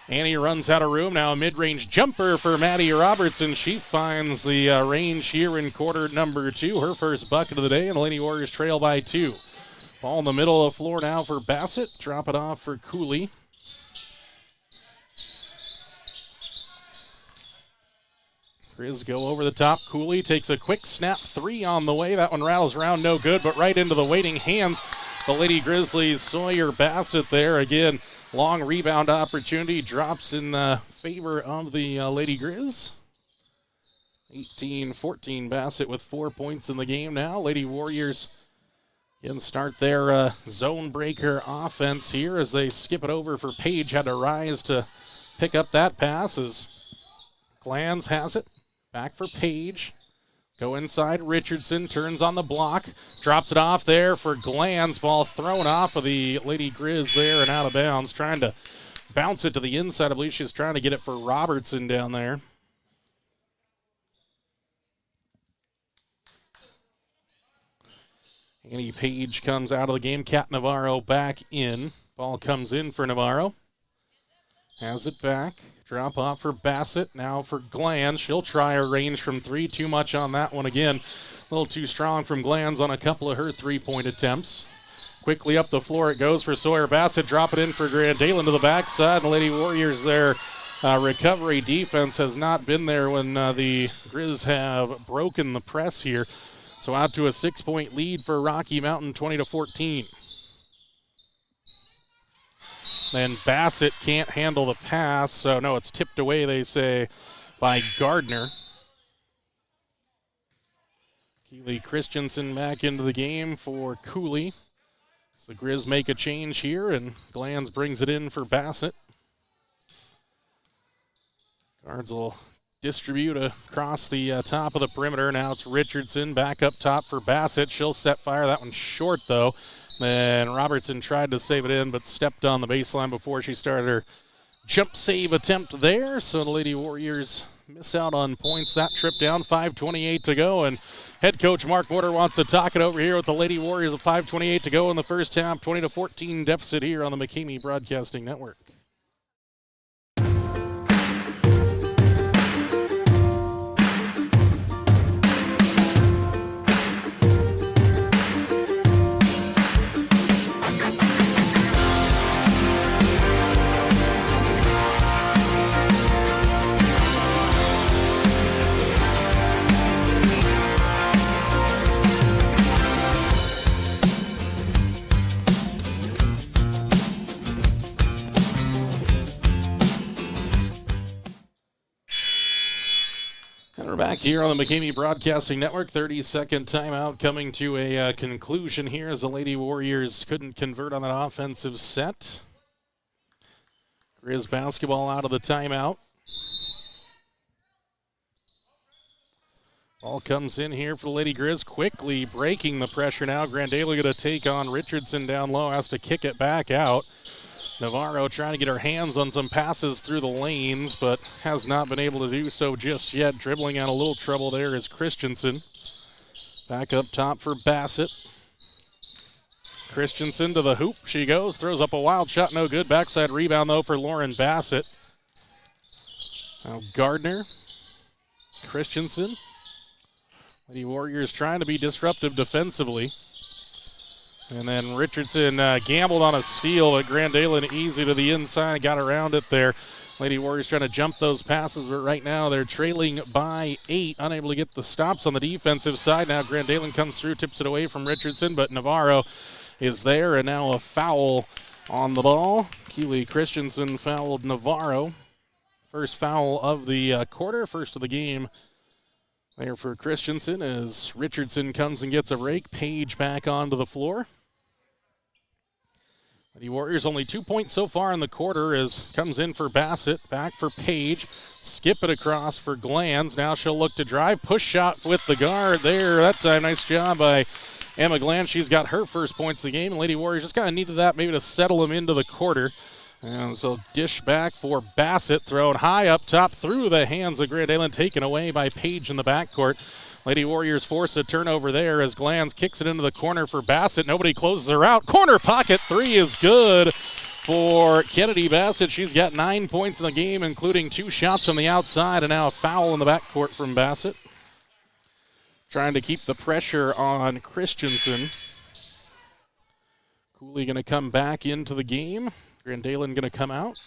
Annie runs out of room. Now a mid-range jumper for Maddie Robertson. She finds the range here in quarter number 2. Her first bucket of the day, and the Lady Warriors trail by 2. Ball in the middle of the floor now for Bassett. Drop it off for Cooley. Grizz go over the top. Cooley takes a quick snap 3 on the way. That one rattles around, no good, but right into the waiting hands. The Lady Grizzlies, Sawyer Bassett there again. Long rebound opportunity, drops in favor of the Lady Grizz. 18-14 Bassett with 4 points in the game now. Lady Warriors can start their zone breaker offense here as they skip it over for Page. Had to rise to pick up that pass as Glanz has it. Back for Page. Go inside, Richardson turns on the block, drops it off there for Glanz. Ball thrown off of the Lady Grizz there and out of bounds. Trying to bounce it to the inside. I believe she's trying to get it for Robertson down there. Annie Page comes out of the game. Kat Navarro back in. Ball comes in for Navarro. Has it back. Drop off for Bassett. Now for Glanz. She'll try a range from 3. Too much on that one again. A little too strong from Glanz on a couple of her 3-point attempts. Quickly up the floor it goes for Sawyer Bassett. Drop it in for Grand Dalen to the backside. The Lady Warriors there. Recovery defense has not been there when the Grizz have broken the press here. So out to a 6-point lead for Rocky Mountain, 20-14. Then Bassett can't handle the pass, so no, it's tipped away, they say, by Gardner. Keely Christensen back into the game for Cooley. So Grizz make a change here, and Glanz brings it in for Bassett. Guards will distribute across the top of the perimeter. Now it's Richardson back up top for Bassett. She'll set fire. That one's short, though. Then Robertson tried to save it in, but stepped on the baseline before she started her jump save attempt there. So the Lady Warriors miss out on points that trip down. 5:28 to go, and head coach Mark Mortar wants to talk it over here with the Lady Warriors with 5:28 to go in the first half. 20-14 deficit here on the McCamey Broadcasting Network. We're back here on the McCamey Broadcasting Network. 30-second timeout coming to a conclusion here as the Lady Warriors couldn't convert on that offensive set. Grizz basketball out of the timeout. Ball comes in here for the Lady Grizz, quickly breaking the pressure now. Grandela going to take on Richardson down low, has to kick it back out. Navarro trying to get her hands on some passes through the lanes, but has not been able to do so just yet. Dribbling out a little trouble there is Christensen. Back up top for Bassett. Christensen to the hoop. She goes, throws up a wild shot, no good. Backside rebound, though, for Lauren Bassett. Now Gardner. Christensen. Lady Warriors trying to be disruptive defensively. And then Richardson gambled on a steal, but Grand Dalen easy to the inside, got around it there. Lady Warriors trying to jump those passes, but right now they're trailing by 8, unable to get the stops on the defensive side. Now Grand Dalen comes through, tips it away from Richardson, but Navarro is there, and now a foul on the ball. Keely Christensen fouled Navarro. First foul of the quarter, first of the game. There for Christensen as Richardson comes and gets a break. Page back onto the floor. The Warriors only 2 points so far in the quarter as comes in for Bassett, back for Page, skip it across for Glanz. Now she'll look to drive, push shot with the guard there. That time, nice job by Emma Glanz. She's got her first points of the game, and Lady Warriors just kind of needed that maybe to settle them into the quarter. And so dish back for Bassett, thrown high up top through the hands of Grand Island, taken away by Page in the backcourt. Lady Warriors force a turnover there as Glanz kicks it into the corner for Bassett. Nobody closes her out. Corner pocket three is good for Kennedy Bassett. She's got 9 points in the game, including 2 shots from the outside, and now a foul in the backcourt from Bassett. Trying to keep the pressure on Christensen. Cooley going to come back into the game. Grand Island going to come out.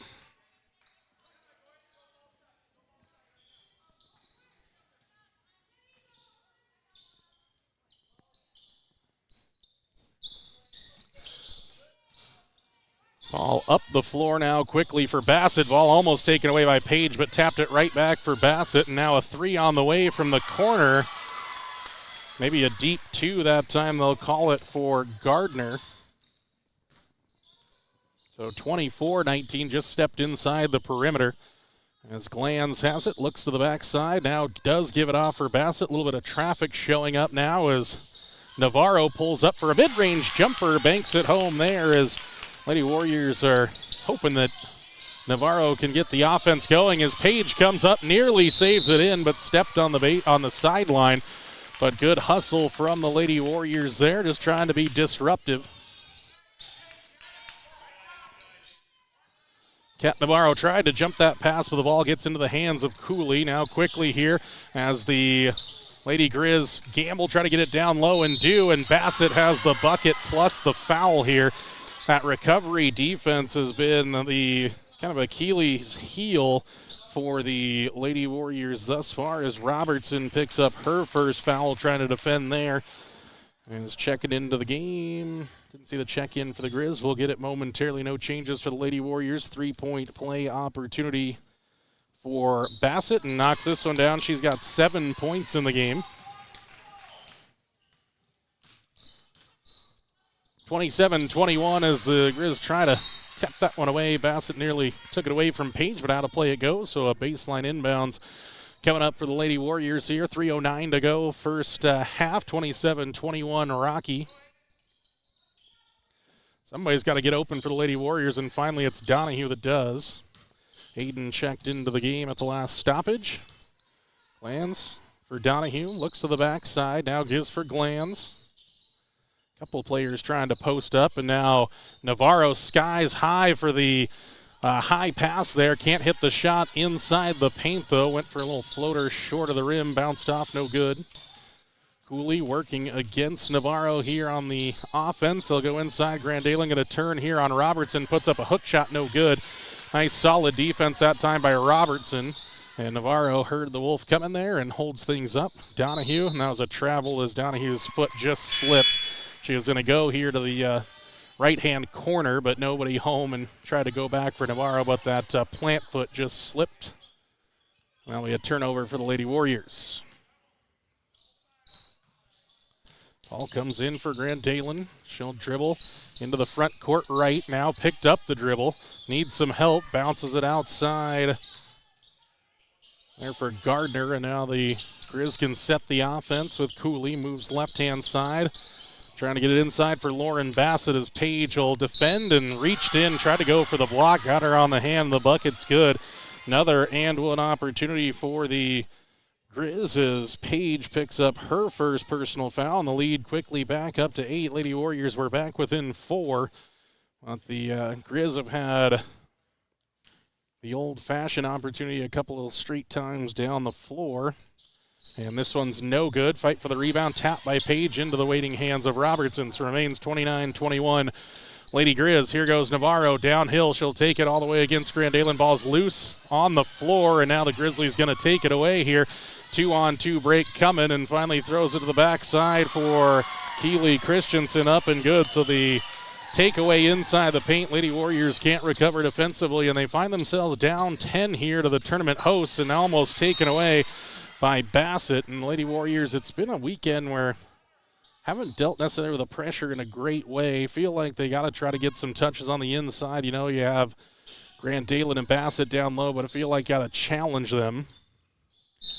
Ball up the floor now quickly for Bassett. Ball almost taken away by Page, but tapped it right back for Bassett. And now a 3 on the way from the corner. Maybe a deep 2 that time. They'll call it for Gardner. So 24-19 just stepped inside the perimeter. As Glanz has it, looks to the backside. Now does give it off for Bassett. A little bit of traffic showing up now as Navarro pulls up for a mid-range jumper. Banks it home there as Lady Warriors are hoping that Navarro can get the offense going as Page comes up, nearly saves it in, but stepped on the sideline. But good hustle from the Lady Warriors there, just trying to be disruptive. Kat Navarro tried to jump that pass, but the ball gets into the hands of Cooley. Now quickly here as the Lady Grizz gamble, try to get it down low and do, and Bassett has the bucket plus the foul here. That recovery defense has been the kind of Achilles heel for the Lady Warriors thus far as Robertson picks up her first foul, trying to defend there. And is checking into the game. Didn't see the check-in for the Grizz. We'll get it momentarily. No changes for the Lady Warriors. 3-point play opportunity for Bassett, and knocks this one down. She's got 7 points in the game. 27-21 as the Grizz try to tap that one away. Bassett nearly took it away from Page, but out of play it goes. So a baseline inbounds coming up for the Lady Warriors here. 3:09 to go, first half. 27-21 Rocky. Somebody's got to get open for the Lady Warriors, and finally it's Donahue that does. Hayden checked into the game at the last stoppage. Glanz for Donahue, looks to the backside, now gives for Glanz. Couple of players trying to post up, and now Navarro skies high for the high pass there. Can't hit the shot inside the paint, though. Went for a little floater short of the rim, bounced off, no good. Cooley working against Navarro here on the offense. They'll go inside. Grand Island going to turn here on Robertson. Puts up a hook shot, no good. Nice solid defense that time by Robertson. And Navarro heard the Wolf coming there and holds things up. Donahue, and that was a travel as Donahue's foot just slipped. She was going to go here to the right-hand corner, but nobody home and tried to go back for Navarro, but that plant foot just slipped. Now we had turnover for the Lady Warriors. Ball comes in for Grand Island. She'll dribble into the front court right. Now picked up the dribble. Needs some help. Bounces it outside. There for Gardner, and now the Grizz can set the offense with Cooley. Moves left-hand side. Trying to get it inside for Lauren Bassett as Page will defend and reached in, tried to go for the block, got her on the hand, the bucket's good. Another and one opportunity for the Grizz as Page picks up her first personal foul, and the lead quickly back up to 8. Lady Warriors were back within 4. But the Grizz have had the old-fashioned opportunity a couple of straight times down the floor. And this one's no good. Fight for the rebound. Tap by Page into the waiting hands of Robertson. So remains 29-21. Lady Grizz. Here goes Navarro downhill. She'll take it all the way against Grand Island. Ball's loose on the floor, and now the Grizzlies going to take it away here. 2-on-2 break coming, and finally throws it to the backside for Keeley Christensen. Up and good. So the takeaway inside the paint. Lady Warriors can't recover defensively, and they find themselves down 10 here to the tournament hosts, and almost taken away by Bassett. And Lady Warriors, it's been a weekend where haven't dealt necessarily with the pressure in a great way. Feel like they got to try to get some touches on the inside. You know, you have Grant Dalen and Bassett down low, but I feel like got to challenge them.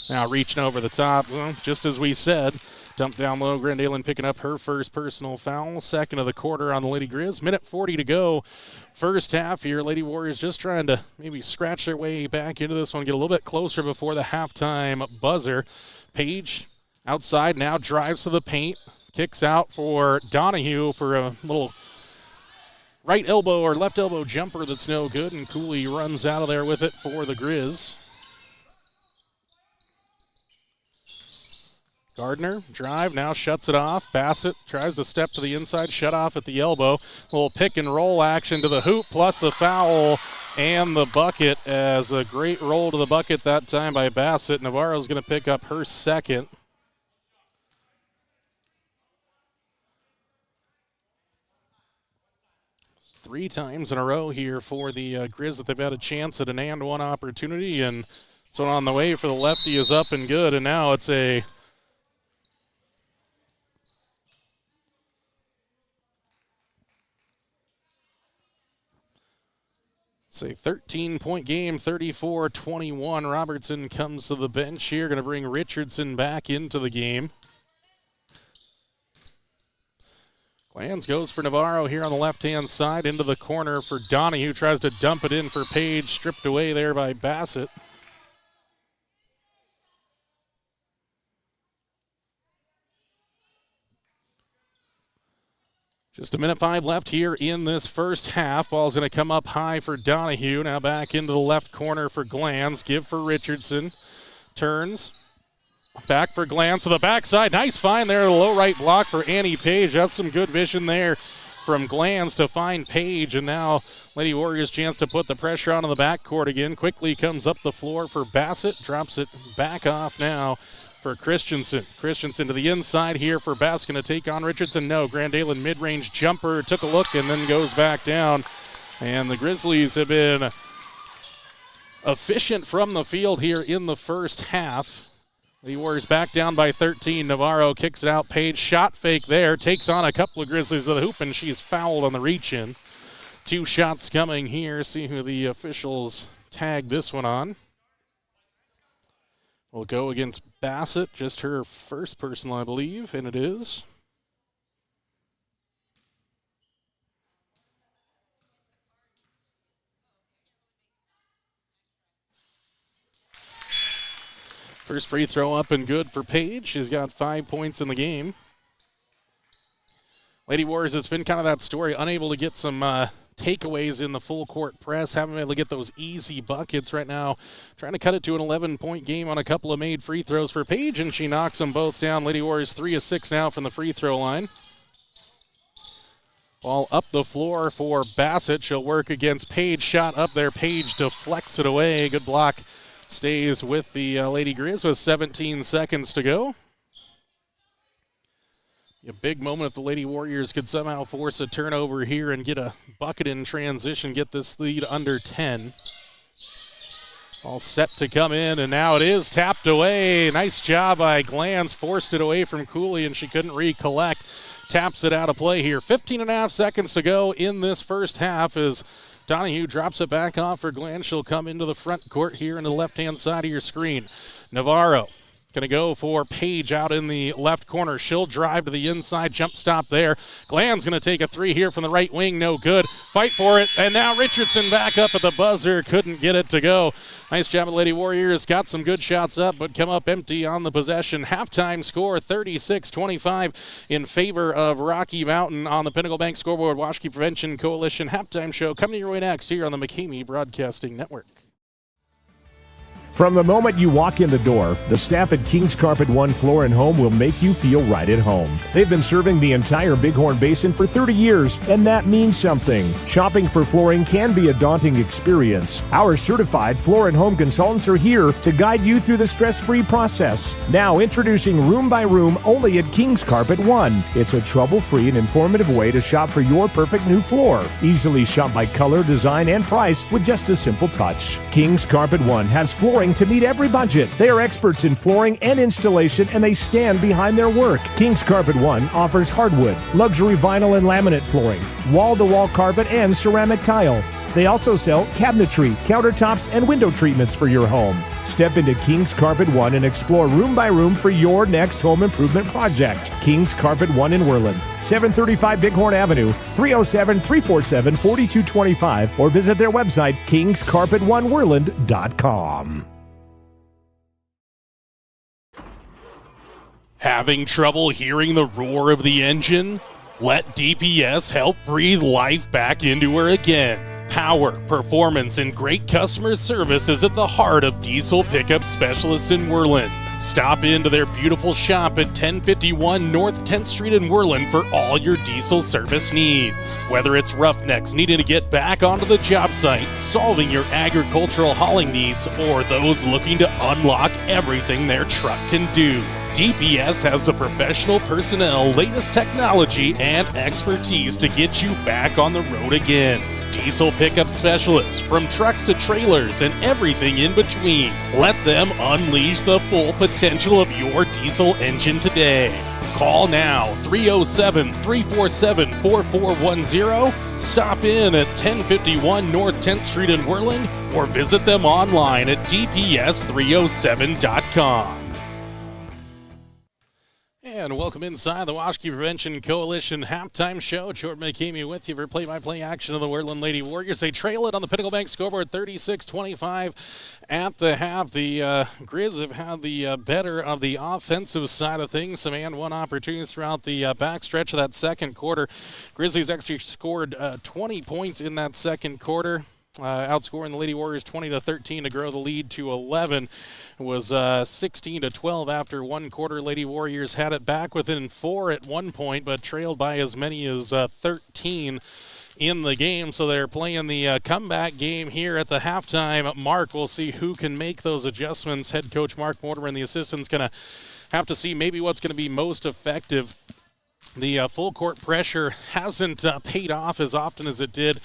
Now reaching over the top, well, just as we said, dump down low. Grant Dalen picking up her first personal foul, second of the quarter on the Lady Grizz. Minute 40 to go, first half here. Lady Warriors just trying to maybe scratch their way back into this one, get a little bit closer before the halftime buzzer. Paige outside now, drives to the paint. Kicks out for Donahue for a little right elbow or left elbow jumper that's no good, and Cooley runs out of there with it for the Grizz. Gardner, drive, now shuts it off. Bassett tries to step to the inside, shut off at the elbow. Little pick and roll action to the hoop, plus the foul and the bucket, as a great roll to the bucket that time by Bassett. Navarro's going to pick up her second. Three times in a row here for the Grizz that they've had a chance at an and one opportunity, and so on the way for the lefty is up and good, and now it's a 13-point game, 34-21. Robertson comes to the bench here, going to bring Richardson back into the game. Glanz goes for Navarro here on the left-hand side, into the corner for Donahue, tries to dump it in for Page, stripped away there by Bassett. Just a minute 5 left here in this first half. Ball's going to come up high for Donahue. Now back into the left corner for Glanz. Give for Richardson. Turns. Back for Glanz to the backside. Nice find there. The low right block for Annie Page. That's some good vision there from Glanz to find Page. And now Lady Warriors chance to put the pressure on in the backcourt again. Quickly comes up the floor for Bassett. Drops it back off now for Christensen. Christensen to the inside here for Bass. Going to take on Richardson. No, Grand Dalen mid-range jumper. Took a look and then goes back down. And the Grizzlies have been efficient from the field here in the first half. The Warriors back down by 13. Navarro kicks it out. Page shot fake there. Takes on a couple of Grizzlies of the hoop, and she's fouled on the reach-in. 2 shots coming here. See who the officials tag this one on. We'll go against Bassett. Just her first personal, I believe, and it is. First free throw up and good for Page. She's got 5 points in the game. Lady Warriors, it's been kind of that story. Unable to get some takeaways in the full court press. Haven't been able to get those easy buckets right now. Trying to cut it to an 11-point game on a couple of made free throws for Page, and she knocks them both down. Lady Warriors 3 of 6 now from the free throw line. Ball up the floor for Bassett. She'll work against Page. Shot up there. Page deflects it away. Good block. Stays with the Lady Grizz with 17 seconds to go. A big moment if the Lady Warriors could somehow force a turnover here and get a bucket in transition, get this lead under 10. All set to come in, and now it is tapped away. Nice job by Glanz. Forced it away from Cooley, and she couldn't recollect. Taps it out of play here. 15.5 seconds to go in this first half as Donahue drops it back off for Glanz. She'll come into the front court here in the left-hand side of your screen. Navarro going to go for Page out in the left corner. She'll drive to the inside, jump stop there. Glanz going to take a 3 here from the right wing, no good. Fight for it, and now Richardson back up at the buzzer. Couldn't get it to go. Nice job of Lady Warriors. Got some good shots up, but come up empty on the possession. Halftime score 36-25 in favor of Rocky Mountain on the Pinnacle Bank Scoreboard Washkey Prevention Coalition halftime show coming your way next here on the McCamey Broadcasting Network. From the moment you walk in the door, the staff at King's Carpet One Floor and Home will make you feel right at home. They've been serving the entire Big Horn Basin for 30 years, and that means something. Shopping for flooring can be a daunting experience. Our certified floor and home consultants are here to guide you through the stress-free process. Now introducing Room by Room only at King's Carpet One. It's a trouble-free and informative way to shop for your perfect new floor. Easily shop by color, design, and price with just a simple touch. King's Carpet One has flooring willing to meet every budget. They are experts in flooring and installation, and they stand behind their work. Kings Carpet One offers hardwood, luxury vinyl and laminate flooring, wall-to-wall carpet, and ceramic tile. They also sell cabinetry, countertops, and window treatments for your home. Step into Kings Carpet One and explore room by room for your next home improvement project. Kings Carpet One in Worland, 735 Big Horn Avenue, 307-347-4225, or visit their website, kingscarpetoneworland.com. Having trouble hearing the roar of the engine? Let DPS help breathe life back into her again. Power, performance, and great customer service is at the heart of diesel pickup specialists in Worland. Stop into their beautiful shop at 1051 North 10th Street in Worland for all your diesel service needs. Whether it's roughnecks needing to get back onto the job site, solving your agricultural hauling needs, or those looking to unlock everything their truck can do, DPS has the professional personnel, latest technology, and expertise to get you back on the road again. Diesel pickup specialists, from trucks to trailers and everything in between. Let them unleash the full potential of your diesel engine today. Call now, 307-347-4410. Stop in at 1051 North 10th Street in Worland, or visit them online at dps307.com. And welcome inside the Washkey Prevention Coalition halftime show. Jordan Pregame with you for play-by-play action of the Worland Lady Warriors. They trail it on the Pinnacle Bank scoreboard 36-25 at the half. The Grizz have had the better of the offensive side of things. Some and one opportunities throughout the backstretch of that second quarter. Grizzlies actually scored 20 points in that second quarter. Outscoring the Lady Warriors 20-13 to grow the lead to 11. It was 16-12 after one quarter. Lady Warriors had it back within 4 at one point, but trailed by as many as 13 in the game. So they're playing the comeback game here at the halftime mark. We'll see who can make those adjustments. Head coach Mark Mortimer and the assistants going to have to see maybe what's going to be most effective. The full court pressure hasn't paid off as often as it did.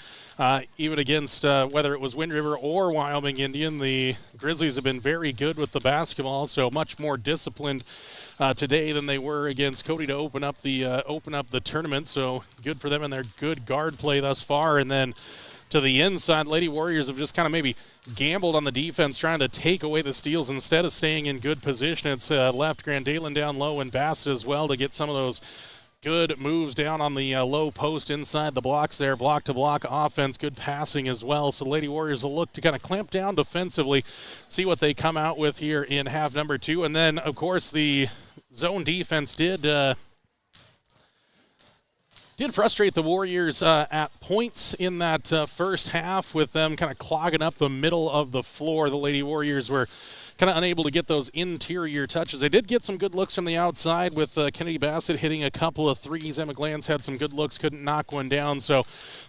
Even against whether it was Wind River or Wyoming Indian, the Grizzlies have been very good with the basketball, so much more disciplined today than they were against Cody to open up the tournament. So good for them and their good guard play thus far. And then to the inside, Lady Warriors have just kind of maybe gambled on the defense, trying to take away the steals instead of staying in good position. It's left Grandalen down low and Bassett as well to get some of those good moves down on the low post inside the blocks there. Block-to-block offense, good passing as well. So Lady Warriors will look to kind of clamp down defensively, see what they come out with here in half number 2. And then, of course, the zone defense did frustrate the Warriors at points in that first half, with them kind of clogging up the middle of the floor. The Lady Warriors were kind of unable to get those interior touches. They did get some good looks from the outside with Kennedy Bassett hitting a couple of threes. Emma Glantz had some good looks, couldn't knock one down. So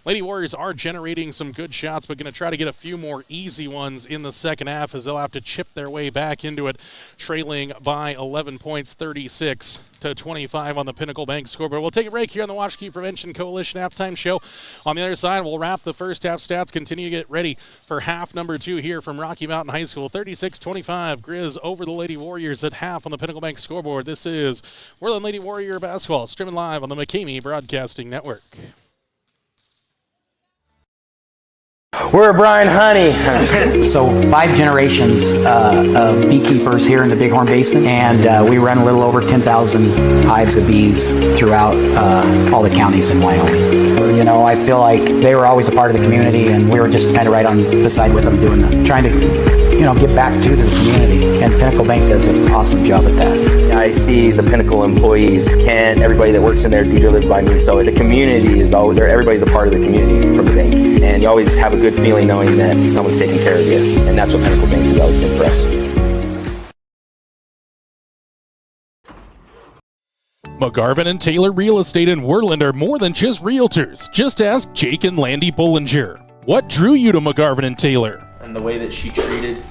Lady Warriors are generating some good shots, but going to try to get a few more easy ones in the second half, as they'll have to chip their way back into it, trailing by 11 points, 36-25 on the Pinnacle Bank scoreboard. We'll take a break here on the Washkey Prevention Coalition halftime show. On the other side, we'll wrap the first half stats, continue to get ready for half number 2 here from Rocky Mountain High School. 36-25, Grizz over the Lady Warriors at half on the Pinnacle Bank scoreboard. This is Worland Lady Warrior basketball, streaming live on the Pregame Broadcasting Network. We're Brian Honey. So 5 generations of beekeepers here in the Big Horn Basin, and we run a little over 10,000 hives of bees throughout all the counties in Wyoming. You know, I feel like they were always a part of the community, and we were just kind of right on the side with them, trying to, give back to the community. And Pinnacle Bank does an awesome job at that. I see the Pinnacle employees, everybody that works in there, DJ lives by me, so the community is always there. Everybody's a part of the community from the bank, and you always have a good feeling knowing that someone's taking care of you, and that's what Pinnacle Bank has always been for us. McGarvin and Taylor Real Estate in Worland are more than just realtors. Just ask Jake and Landy Bollinger. What drew you to McGarvin and Taylor? And the way that she treated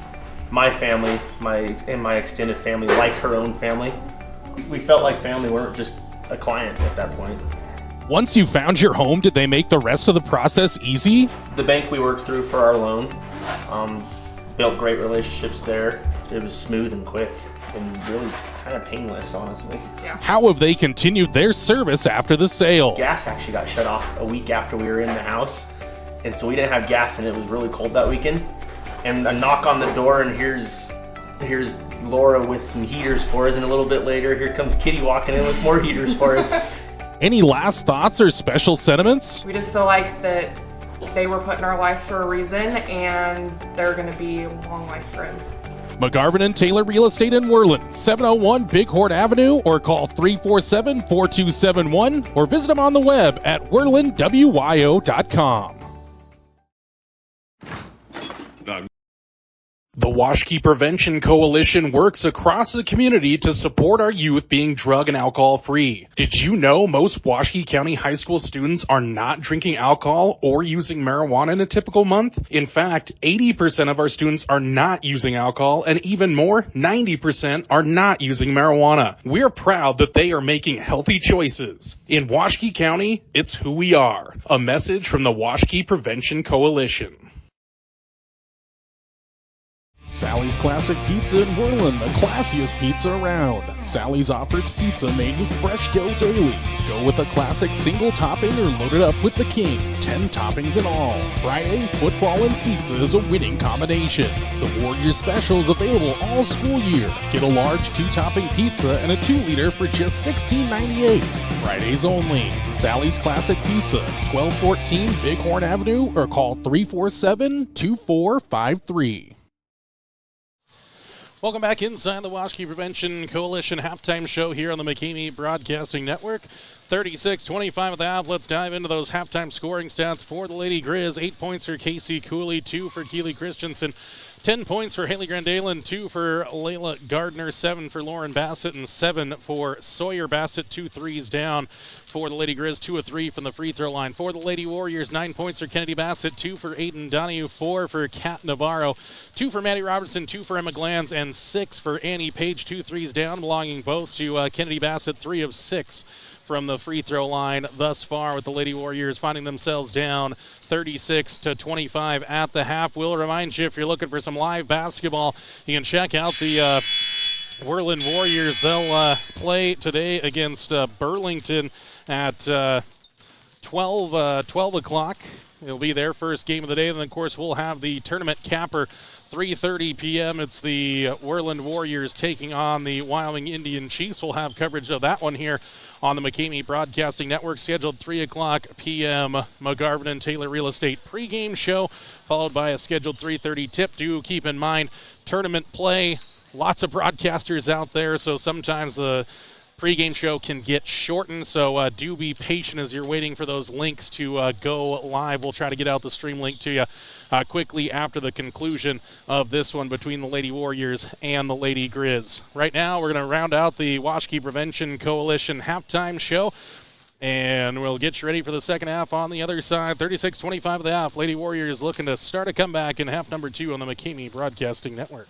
my family, my extended family, like her own family. We felt like family. We weren't just a client at that point. Once you found your home, did they make the rest of the process easy? The bank we worked through for our loan, built great relationships there. It was smooth and quick and really kind of painless, honestly. Yeah. How have they continued their service after the sale? Gas actually got shut off a week after we were in the house, and so we didn't have gas, and it was really cold that weekend. And a knock on the door, and here's Laura with some heaters for us, and a little bit later, here comes Kitty walking in with more heaters for us. Any last thoughts or special sentiments? We just feel like that they were put in our life for a reason, and they're going to be long life friends. McGarvin and Taylor Real Estate in Worland, 701 Big Horn Avenue, or call 347-4271, or visit them on the web at worlandwyo.com. The Washkey Prevention Coalition works across the community to support our youth being drug and alcohol free. Did you know most Washkey County high school students are not drinking alcohol or using marijuana in a typical month? In fact, 80% of our students are not using alcohol, and even more, 90% are not using marijuana. We're proud that they are making healthy choices. In Washkey County, it's who we are. A message from the Washkey Prevention Coalition. Sally's Classic Pizza in Worland, the classiest pizza around. Sally's offers pizza made with fresh dough daily. Go with a classic single topping or load it up with the king. 10 toppings in all. Friday, football and pizza is a winning combination. The Warriors special is available all school year. Get a large 2-topping pizza and a 2-liter for just $16.98. Fridays only. Sally's Classic Pizza, 1214 Big Horn Avenue, or call 347-2453. Welcome back inside the Washkey Prevention Coalition halftime show here on the McKamey Broadcasting Network. 36-25 at the half. Let's dive into those halftime scoring stats for the Lady Grizz. 8 points for Casey Cooley, 2 for Keely Christensen, 10 points for Haley Grandalen, 2 for Layla Gardner, 7 for Lauren Bassett, and 7 for Sawyer Bassett. 2 threes down for the Lady Grizz, 2 of 3 from the free throw line. For the Lady Warriors, 9 points for Kennedy Bassett, 2 for Aiden Donahue, 4 for Kat Navarro, 2 for Maddie Robertson, 2 for Emma Glanz, and 6 for Annie Page. 2 threes down, belonging both to Kennedy Bassett, 3 of 6 from the free throw line thus far, with the Lady Warriors finding themselves down 36-25 at the half. We'll remind you, if you're looking for some live basketball, you can check out the Worland Warriors. They'll play today against Burlington at 12 o'clock. It'll be their first game of the day. And, of course, we'll have the tournament capper 3:30 p.m. It's the Worland Warriors taking on the Wyoming Indian Chiefs. We'll have coverage of that one here on the McKamey Broadcasting Network, scheduled 3 o'clock p.m. McGarvin and Taylor Real Estate pregame show, followed by a scheduled 3:30 tip. Do keep in mind, tournament play, lots of broadcasters out there, so sometimes the pregame show can get shortened, so do be patient as you're waiting for those links to go live. We'll try to get out the stream link to you quickly after the conclusion of this one between the Lady Warriors and the Lady Grizz. Right now, we're going to round out the Washkey Prevention Coalition halftime show, and we'll get you ready for the second half on the other side. 36-25 at the half. Lady Warriors looking to start a comeback in half number 2 on the McKamey Broadcasting Network.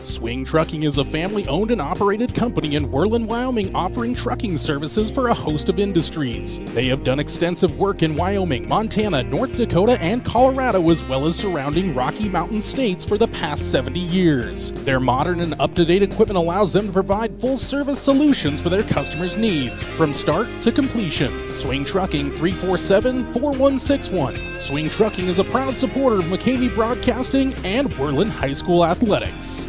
Swing Trucking is a family-owned and operated company in Worland, Wyoming, offering trucking services for a host of industries. They have done extensive work in Wyoming, Montana, North Dakota, and Colorado, as well as surrounding Rocky Mountain states for the past 70 years. Their modern and up-to-date equipment allows them to provide full-service solutions for their customers' needs, from start to completion. Swing Trucking, 347-4161. Swing Trucking is a proud supporter of McKamey Broadcasting and Worland High School Athletics.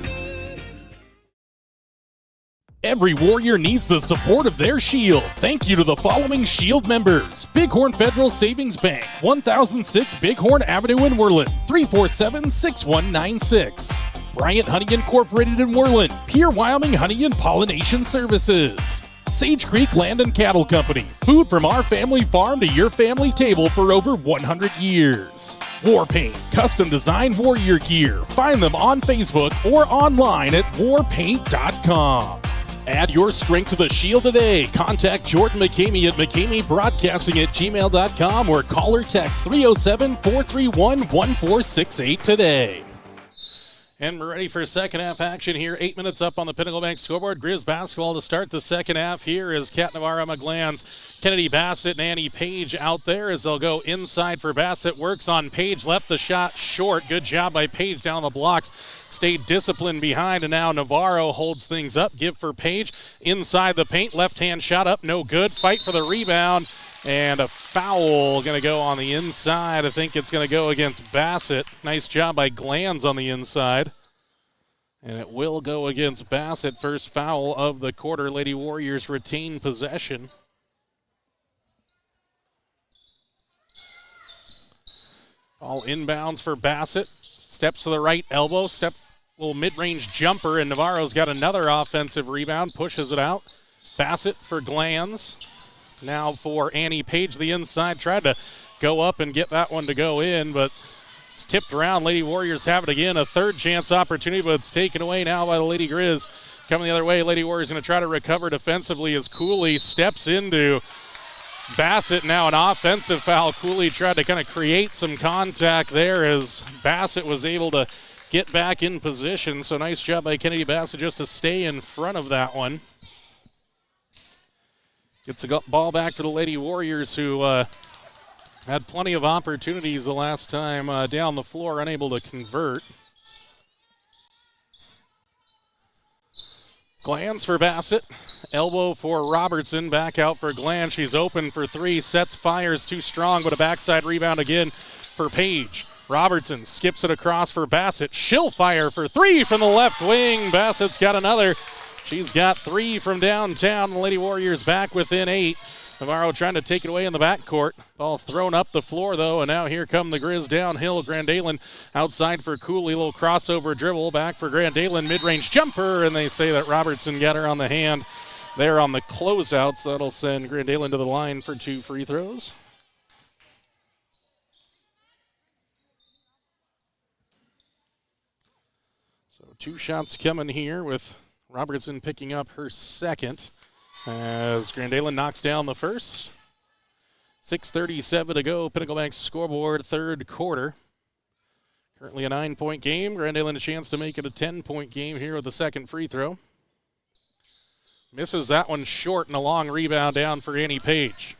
Every Warrior needs the support of their Shield. Thank you to the following Shield members: Big Horn Federal Savings Bank, 1006 Big Horn Avenue in Worland, 347-6196. Bryant Honey Incorporated in Worland, Pure Wyoming Honey and Pollination Services. Sage Creek Land and Cattle Company, food from our family farm to your family table for over 100 years. War Paint, custom designed warrior gear. Find them on Facebook or online at warpaint.com. Add your strength to the Shield today. Contact Jordan McKamey at McKameyBroadcasting@gmail.com or call or text 307-431-1468 today. And we're ready for second half action here. 8 minutes up on the Pinnacle Bank scoreboard. Grizz basketball to start the second half here is Kat Navarro, Emma Glanz, Kennedy Bassett, and Annie Page out there as they'll go inside for Bassett. Works on Page, left the shot short. Good job by Page down the blocks. Stayed disciplined behind, and now Navarro holds things up. Give for Page inside the paint. Left-hand shot up, no good. Fight for the rebound. And a foul going to go on the inside. I think it's going to go against Bassett. Nice job by Glanz on the inside. And it will go against Bassett. First foul of the quarter. Lady Warriors retain possession. Ball inbounds for Bassett. Steps to the right elbow. Little mid-range jumper, and Navarro's got another offensive rebound. Pushes it out. Bassett for Glanz. Now for Annie Page, the inside. Tried to go up and get that one to go in, but it's tipped around. Lady Warriors have it again. A third chance opportunity, but it's taken away now by the Lady Grizz. Coming the other way, Lady Warriors going to try to recover defensively as Cooley steps into Bassett. Now an offensive foul. Cooley tried to kind of create some contact there as Bassett was able to get back in position. So nice job by Kennedy Bassett just to stay in front of that one. Gets the ball back for the Lady Warriors, who had plenty of opportunities the last time down the floor, unable to convert. Glanz for Bassett. Elbow for Robertson. Back out for Glanz. She's open for three. Sets, fires, too strong, but a backside rebound again for Page. Robertson skips it across for Bassett. She'll fire for three from the left wing. Bassett's got another. She's got three from downtown. The Lady Warriors back within 8. Navarro trying to take it away in the backcourt. Ball thrown up the floor, though, and now here come the Grizz downhill. Grandalen outside for Cooley. Little crossover dribble. Back for Grandalen. Mid-range jumper, and they say that Robertson got her on the hand there on the closeout, so that'll send Grandalen to the line for 2 free throws. So 2 shots coming here with Robertson picking up her second as Grandalen knocks down the first. 6:37 to go. Pinnacle Bank scoreboard, third quarter. Currently a 9-point game. Grandalen a chance to make it a 10-point game here with the second free throw. Misses that one short, and a long rebound down for Annie Page.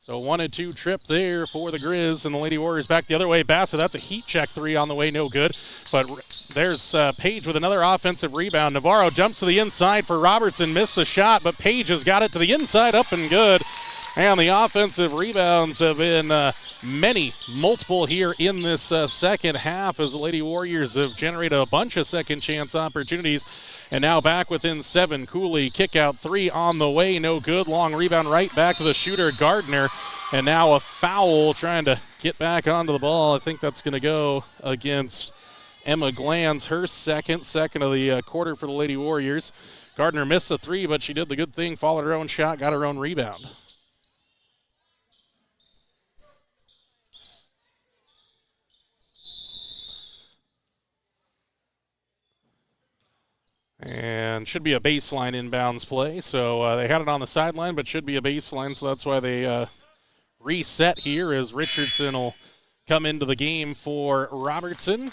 So 1-2 trip there for the Grizz, and the Lady Warriors back the other way. Bassett, that's a heat check three on the way, no good. But there's Page with another offensive rebound. Navarro jumps to the inside for Robertson, missed the shot, but Page has got it to the inside, up and good. And the offensive rebounds have been multiple here in this second half as the Lady Warriors have generated a bunch of second chance opportunities. And now back within 7. Cooley, kick out three on the way, no good. Long rebound right back to the shooter, Gardner. And now a foul trying to get back onto the ball. I think that's going to go against Emma Glanz, her second of the quarter for the Lady Warriors. Gardner missed the three, but she did the good thing, followed her own shot, got her own rebound. And should be a baseline inbounds play. So they had it on the sideline, but should be a baseline. So that's why they reset here as Richardson will come into the game for Robertson.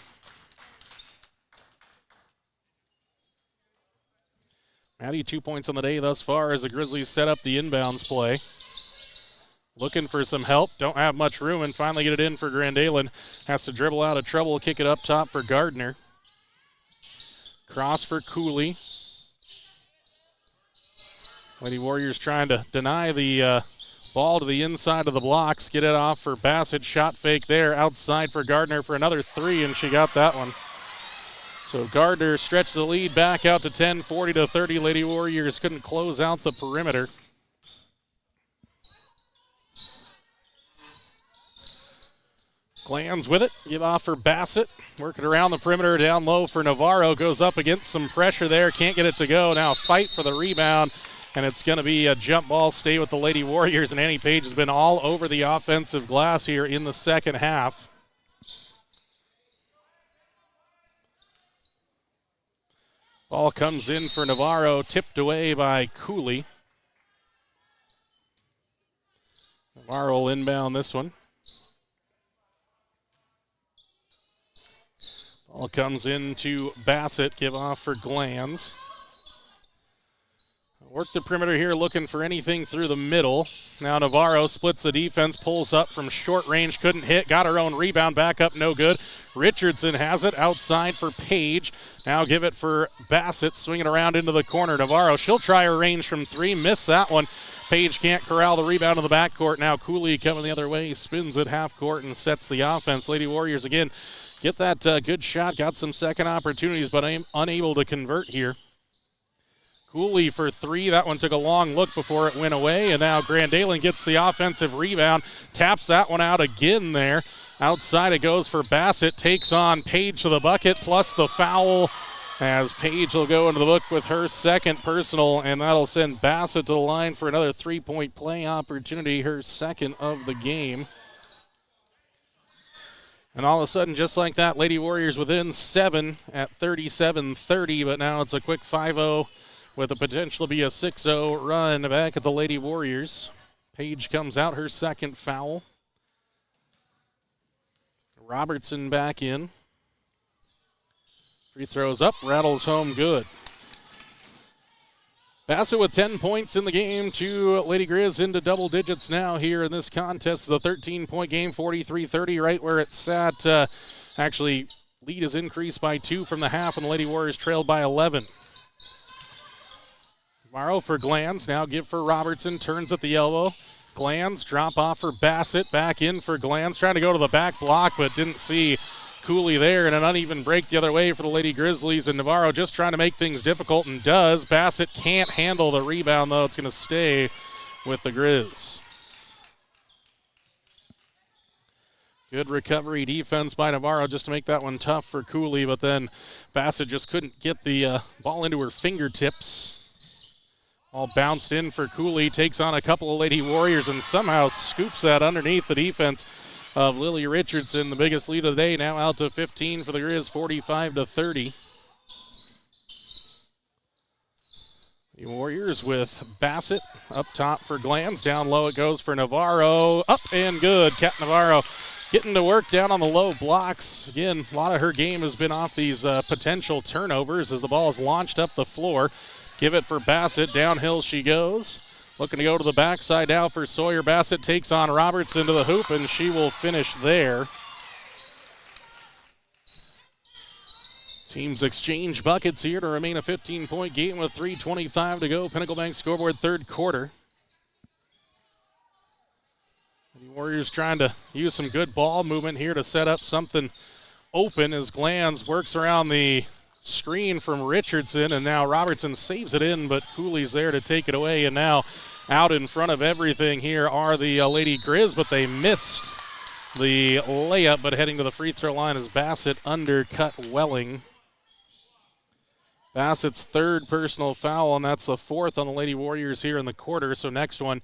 Maddie, 2 points on the day thus far as the Grizzlies set up the inbounds play. Looking for some help. Don't have much room and finally get it in for Grandalen. Has to dribble out of trouble, kick it up top for Gardner. Cross for Cooley. Lady Warriors trying to deny the ball to the inside of the blocks. Get it off for Bassett. Shot fake there. Outside for Gardner for another three, and she got that one. So Gardner stretched the lead back out to 10, 40-30. Lady Warriors couldn't close out the perimeter. Glanz with it, give off for Bassett. Working around the perimeter, down low for Navarro. Goes up against some pressure there, can't get it to go. Now fight for the rebound, and it's going to be a jump ball. Stay with the Lady Warriors, and Annie Page has been all over the offensive glass here in the second half. Ball comes in for Navarro, tipped away by Cooley. Navarro will inbound this one. Ball comes into Bassett, give off for Glanz. Work the perimeter here, looking for anything through the middle. Now Navarro splits the defense, pulls up from short range, couldn't hit, got her own rebound, back up, no good. Richardson has it outside for Page. Now give it for Bassett, swinging around into the corner. Navarro, she'll try her range from three, missed that one. Page can't corral the rebound in the backcourt. Now Cooley coming the other way, spins at half court and sets the offense. Lady Warriors again get that good shot, got some second opportunities, but unable to convert here. Cooley for three. That one took a long look before it went away, and now Grandalen gets the offensive rebound, taps that one out again there. Outside it goes for Bassett, takes on Page to the bucket, plus the foul, as Page will go into the book with her second personal, and that'll send Bassett to the line for another three-point play opportunity, her second of the game. And all of a sudden, just like that, Lady Warriors within 7 at 37-30, but now it's a quick 5-0 with the potential to be a 6-0 run back at the Lady Warriors. Page comes out, her second foul. Robertson back in. Free throws up, rattles home good. Bassett with 10 points in the game. Two Lady Grizz into double digits now here in this contest. The 13-point game, 43-30, right where it's at. Actually, lead is increased by 2 from the half, and the Lady Warriors trailed by 11. Morrow for Glanz, now give for Robertson, turns at the elbow. Glanz, drop off for Bassett, back in for Glanz, trying to go to the back block, but didn't see Cooley there, and an uneven break the other way for the Lady Grizzlies, and Navarro just trying to make things difficult, and does. Bassett can't handle the rebound, though. It's going to stay with the Grizz. Good recovery defense by Navarro just to make that one tough for Cooley, but then Bassett just couldn't get the ball into her fingertips. All bounced in for Cooley, takes on a couple of Lady Warriors and somehow scoops that underneath the defense of Lily Richardson. The biggest lead of the day, now out to 15 for the Grizz, 45-30. The Warriors with Bassett up top for Glanz. Down low it goes for Navarro. Up and good. Kat Navarro getting to work down on the low blocks. Again, a lot of her game has been off these potential turnovers as the ball is launched up the floor. Give it for Bassett. Downhill she goes. Looking to go to the backside now for Sawyer. Bassett takes on Robertson to the hoop, and she will finish there. Teams exchange buckets here to remain a 15-point game with 3:25 to go. Pinnacle Bank scoreboard, third quarter. The Warriors trying to use some good ball movement here to set up something open as Glanz works around the screen from Richardson, and now Robertson saves it in, but Cooley's there to take it away, and now out in front of everything here are the Lady Grizz, but they missed the layup, but heading to the free throw line is Bassett undercut Welling. Bassett's third personal foul, and that's the fourth on the Lady Warriors here in the quarter, so next one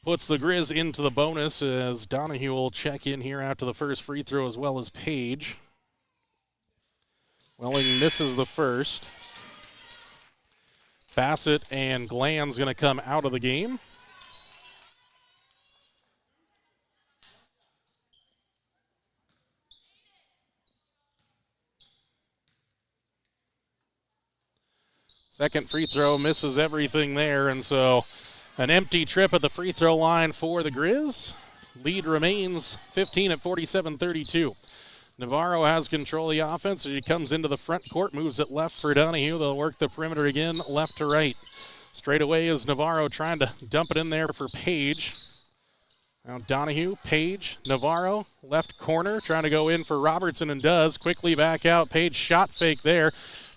puts the Grizz into the bonus as Donahue will check in here after the first free throw as well as Page. Welling misses the first. Bassett and Glanz going to come out of the game. Second free throw misses everything there, and so an empty trip at the free throw line for the Grizz. Lead remains 15 at 47-32. Navarro has control of the offense as he comes into the front court, moves it left for Donahue. They'll work the perimeter again, left to right. Straight away is Navarro trying to dump it in there for Page. Now Donahue, Page, Navarro, left corner, trying to go in for Robertson and does. Quickly back out, Page shot fake there.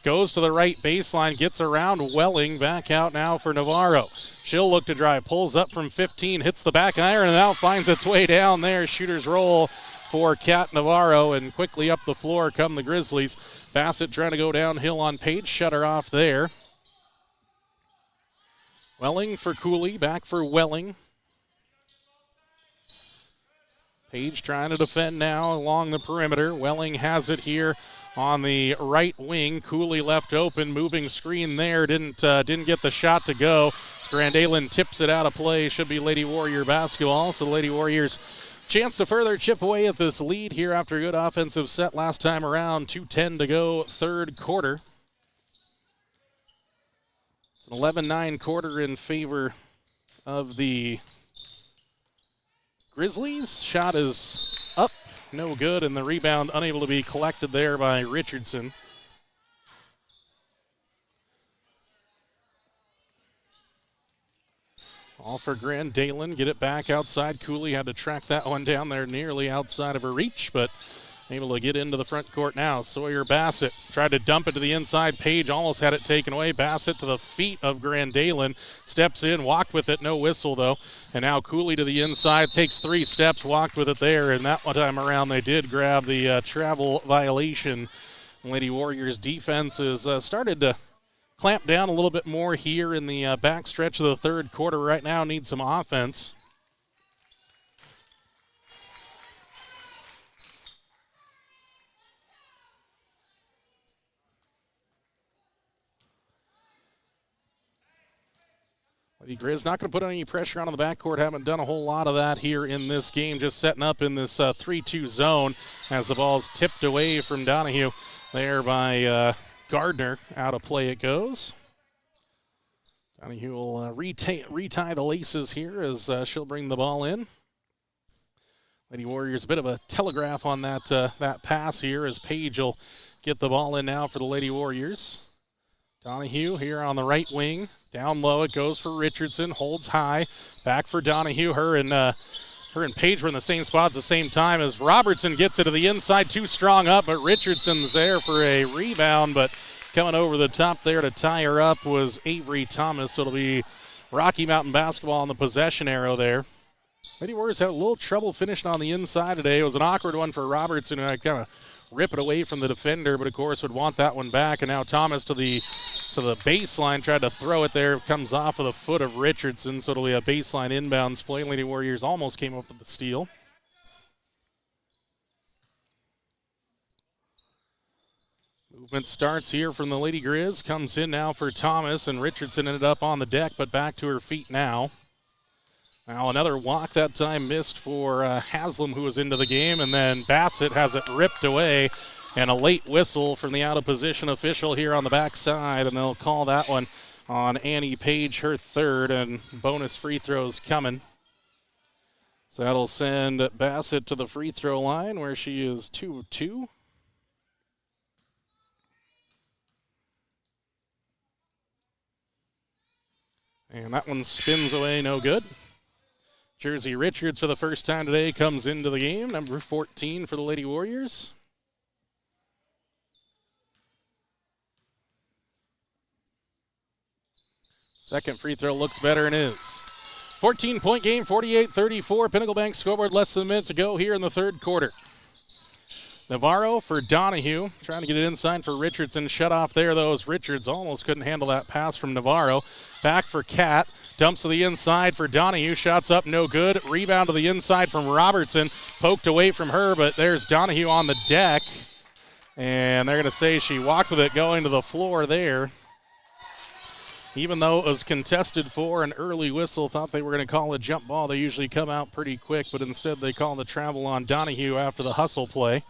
Goes to the right baseline, gets around Welling, back out now for Navarro. She'll look to drive, pulls up from 15, hits the back iron, and now finds its way down there. Shooter's roll for Kat Navarro, and quickly up the floor come the Grizzlies. Bassett trying to go downhill on Page, shut her off there. Welling for Cooley, back for Welling. Page trying to defend now along the perimeter. Welling has it here on the right wing. Cooley left open, moving screen there. Didn't get the shot to go. Grandalen tips it out of play. Should be Lady Warrior basketball. So the Lady Warriors Chance to further chip away at this lead here after a good offensive set last time around. 2:10 to go, third quarter. It's an 11-9 quarter in favor of the Grizzlies. Shot is up, no good, and the rebound unable to be collected there by Richardson. All for Grand Dalen. Get it back outside. Cooley had to track that one down there nearly outside of her reach, but able to get into the front court now. Sawyer Bassett tried to dump it to the inside. Page almost had it taken away. Bassett to the feet of Grand Dalen. Steps in, walked with it. No whistle, though. And now Cooley to the inside. Takes 3 steps, walked with it there. And that one time around, they did grab the travel violation. Lady Warriors defense has started to clamp down a little bit more here in the back stretch of the third quarter. Right now needs some offense. Lady Grizz not going to put any pressure on the backcourt. Haven't done a whole lot of that here in this game. Just setting up in this 3-2 zone as the ball's tipped away from Donahue there by Gardner. Out of play it goes. Donahue will retie the laces here as she'll bring the ball in. Lady Warriors a bit of a telegraph on that pass here as Page will get the ball in now for the Lady Warriors. Donahue here on the right wing. Down low it goes for Richardson. Holds high. Back for Donahue. Her and Page were in the same spot at the same time as Robertson gets it to the inside. Too strong up, but Richardson's there for a rebound. But coming over the top there to tie her up was Avery Thomas. So it'll be Rocky Mountain basketball on the possession arrow there. Lady Warriors had a little trouble finishing on the inside today. It was an awkward one for Robertson, who kind of rip it away from the defender, but of course would want that one back. And now Thomas to the baseline, tried to throw it there. Comes off of the foot of Richardson, so it'll be a baseline inbounds play. Lady Warriors almost came up with the steal. Movement starts here from the Lady Grizz. Comes in now for Thomas, and Richardson ended up on the deck, but back to her feet now. Now another walk that time missed for Haslam, who was into the game, and then Bassett has it ripped away, and a late whistle from the out-of-position official here on the backside, and they'll call that one on Annie Page, her third, and bonus free throws coming. So that'll send Bassett to the free throw line where she is 2 of 2. And that one spins away, no good. Jersey Richards for the first time today comes into the game, number 14 for the Lady Warriors. Second free throw looks better and is. 14-point game, 48-34. Pinnacle Bank scoreboard, less than a minute to go here in the third quarter. Navarro for Donahue, trying to get it inside for Richardson. Shut off there, though, as Richards almost couldn't handle that pass from Navarro. Back for Cat, dumps to the inside for Donahue. Shots up, no good. Rebound to the inside from Robertson. Poked away from her, but there's Donahue on the deck. And they're going to say she walked with it going to the floor there. Even though it was contested for an early whistle, thought they were going to call a jump ball. They usually come out pretty quick, but instead they call the travel on Donahue after the hustle play.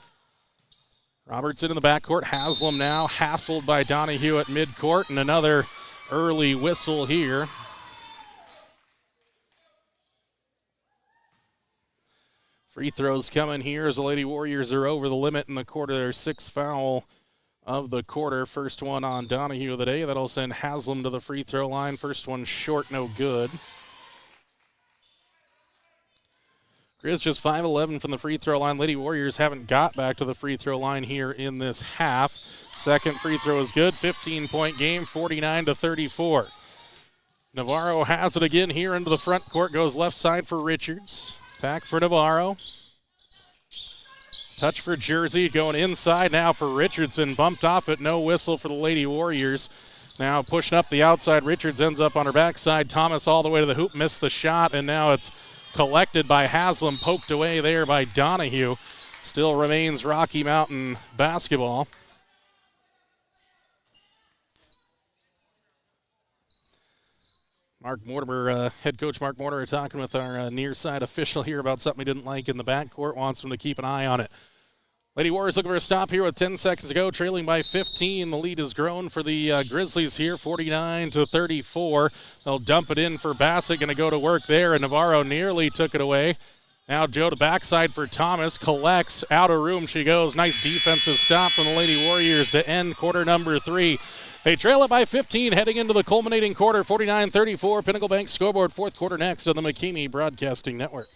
Robertson in the backcourt. Haslam now hassled by Donahue at midcourt, and another early whistle here. Free throws coming here as the Lady Warriors are over the limit in the quarter. Their 6th foul of the quarter. First one on Donahue of the day. That'll send Haslam to the free throw line. First one short, no good. Grizz just 5-11 from the free throw line. Lady Warriors haven't got back to the free throw line here in this half. Second free throw is good. 15-point game, 49-34. Navarro has it again here into the front court. Goes left side for Richards. Back for Navarro. Touch for Jersey. Going inside now for Richardson. Bumped off it. No whistle for the Lady Warriors. Now pushing up the outside. Richards ends up on her backside. Thomas all the way to the hoop. Missed the shot, and now it's collected by Haslam, poked away there by Donahue. Still remains Rocky Mountain basketball. Mark Mortimer, head coach Mark Mortimer, talking with our near side official here about something he didn't like in the backcourt, wants him to keep an eye on it. Lady Warriors looking for a stop here with 10 seconds to go, trailing by 15. The lead has grown for the Grizzlies here, 49-34. They'll dump it in for Bassett, going to go to work there, and Navarro nearly took it away. Now Joe to backside for Thomas, collects, out of room she goes. Nice defensive stop from the Lady Warriors to end quarter number 3. They trail it by 15 heading into the culminating quarter, 49-34. Pinnacle Bank scoreboard, fourth quarter next on the McKamey Broadcasting Network.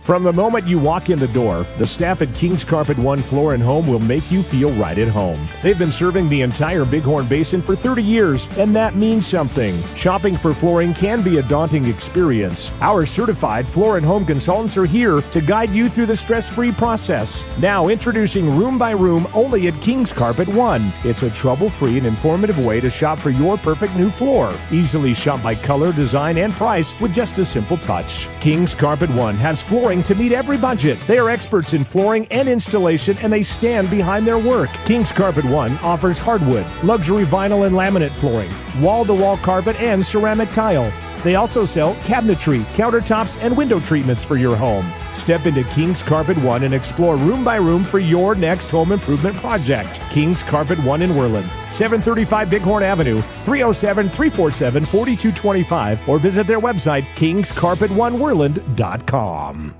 From the moment you walk in the door, the staff at King's Carpet One Floor and Home will make you feel right at home. They've been serving the entire Big Horn Basin for 30 years, and that means something. Shopping for flooring can be a daunting experience. Our certified floor and home consultants are here to guide you through the stress-free process. Now introducing Room by Room only at King's Carpet One. It's a trouble-free and informative way to shop for your perfect new floor. Easily shop by color, design, and price with just a simple touch. King's Carpet One has flooring to meet every budget. They are experts in flooring and installation, and they stand behind their work. King's Carpet One offers hardwood, luxury vinyl and laminate flooring, wall-to-wall carpet, and ceramic tile. They also sell cabinetry, countertops, and window treatments for your home. Step into King's Carpet One and explore room by room for your next home improvement project. King's Carpet One in Worland, 735 Bighorn Avenue, 307-347-4225, or visit their website, kingscarpetoneworland.com.